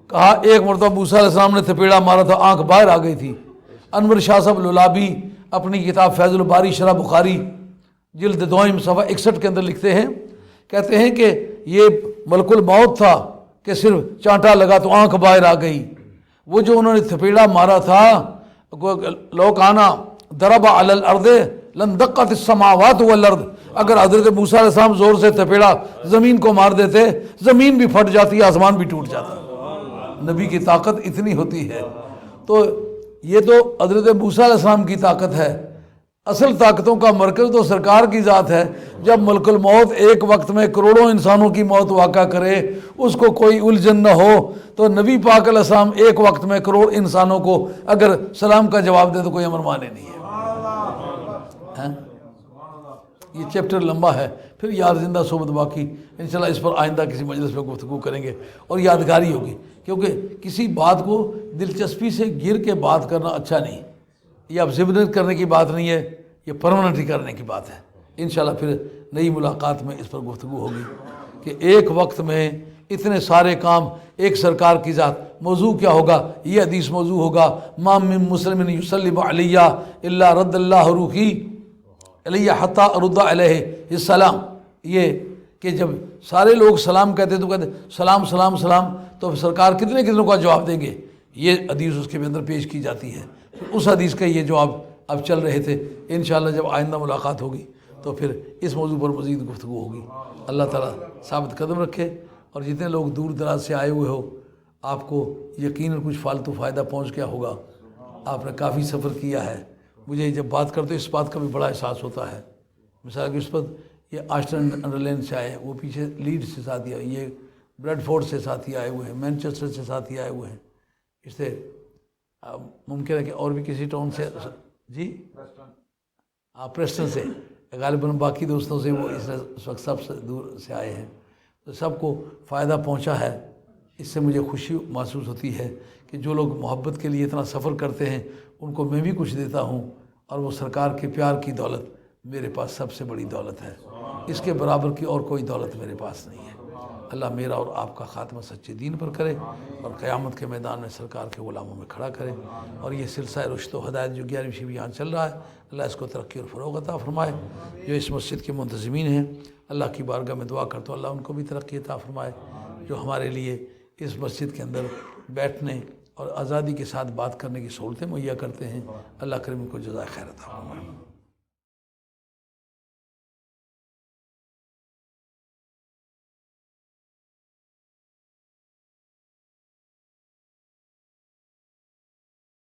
کہا ایک مرتبہ موسیٰ علیہ السلام نے تھپیڑا مارا تھا، آنکھ باہر آ گئی تھی۔ انور شاہ صاحب لولابی اپنی کتاب فیض الباری شرح بخاری جلد دوئم صفحہ 61 کے اندر لکھتے ہیں، کہتے ہیں کہ یہ ملک الموت تھا کہ صرف چانٹا لگا تو آنکھ باہر آ گئی۔ وہ جو انہوں نے تھپیڑا مارا تھا، لو کانا ضرب علی الارض لندقت السماوات والارض، اگر حضرت موسیٰ علیہ السلام زور سے تھپیڑا زمین کو مار دیتے، زمین بھی پھٹ جاتی، آسمان بھی ٹوٹ جاتا۔ نبی کی طاقت اتنی ہوتی ہے۔ تو یہ تو حضرت موسیٰ علیہ السلام کی طاقت ہے، اصل طاقتوں کا مرکز تو سرکار کی ذات ہے۔ جب ملک الموت ایک وقت میں کروڑوں انسانوں کی موت واقع کرے، اس کو کوئی الجھن نہ ہو، تو نبی پاک علیہ السلام ایک وقت میں کروڑ انسانوں کو اگر سلام کا جواب دے تو کوئی امر مانے نہیں ہے۔ یہ چیپٹر لمبا ہے، پھر یاد زندہ صحبت باقی انشاءاللہ اس پر آئندہ کسی مجلس میں گفتگو کریں گے اور یادگاری ہوگی، کیونکہ کسی بات کو دلچسپی سے گر کے بات کرنا اچھا نہیں، یہ اب ضمنت کرنے کی بات نہیں ہے، یہ پرماننٹلی کرنے کی بات ہے۔ انشاءاللہ پھر نئی ملاقات میں اس پر گفتگو ہوگی کہ ایک وقت میں اتنے سارے کام ایک سرکار کی ذات۔ موضوع کیا ہوگا؟ یہ حدیث موضوع ہوگا، ما من مسلم یسلم علیہ الا رد اللہ روحی علیہ حتی ارد علیہ السلام۔ یہ کہ جب سارے لوگ سلام کہتے تو کہتے سلام سلام سلام، تو سرکار کتنے کتنوں کا جواب دیں گے؟ یہ حدیث اس کے اندر پیش کی جاتی ہے۔ اس حدیث کا یہ جواب اب چل رہے تھے۔ انشاءاللہ جب آئندہ ملاقات ہوگی تو پھر اس موضوع پر مزید گفتگو ہوگی۔ اللہ تعالیٰ ثابت قدم رکھے، اور جتنے لوگ دور دراز سے آئے ہوئے ہو، آپ کو یقیناً کچھ فالتو فائدہ پہنچ گیا ہوگا۔ آپ نے کافی سفر کیا ہے۔ مجھے جب بات کرتے اس بات کا بھی بڑا احساس ہوتا ہے۔ مثال کے اس پر یہ آسٹن انڈرلینڈ سے آئے ہیں، وہ پیچھے لیڈ سے ساتھی آئے، یہ بریڈ فورڈ سے ساتھی آئے ہوئے ہیں، مینچسٹر سے ساتھی آئے ہوئے ہیں۔ اس سے ممکن ہے کہ اور بھی کسی ٹاؤن سے، جی پریسٹن سے، غالباً باقی دوستوں سے وہ اس وقت سب سے دور سے آئے ہیں، تو سب کو فائدہ پہنچا ہے۔ اس سے مجھے خوشی محسوس ہوتی ہے کہ جو لوگ محبت کے لیے اتنا سفر کرتے ہیں ان کو میں بھی کچھ دیتا ہوں، اور وہ سرکار کے پیار کی دولت میرے پاس سب سے بڑی دولت ہے۔ اس کے برابر کی اور کوئی دولت میرے پاس نہیں ہے۔ اللہ میرا اور آپ کا خاتمہ سچے دین پر کرے، اور قیامت کے میدان میں سرکار کے غلاموں میں کھڑا کرے۔ اور یہ سلسلہ رشد و ہدایت جو 11ویں شب یہاں چل رہا ہے، اللہ اس کو ترقی اور فروغ عطا فرمائے۔ جو اس مسجد کے منتظمین ہیں، اللہ کی بارگاہ میں دعا کرتا ہوں اللہ ان کو بھی ترقی عطا فرمائے۔ جو ہمارے لیے اس مسجد کے اندر بیٹھنے اور آزادی کے ساتھ بات کرنے کی سہولتیں مہیا کرتے ہیں، اللہ کریم ان کو جزائے خیر عطا فرمائے۔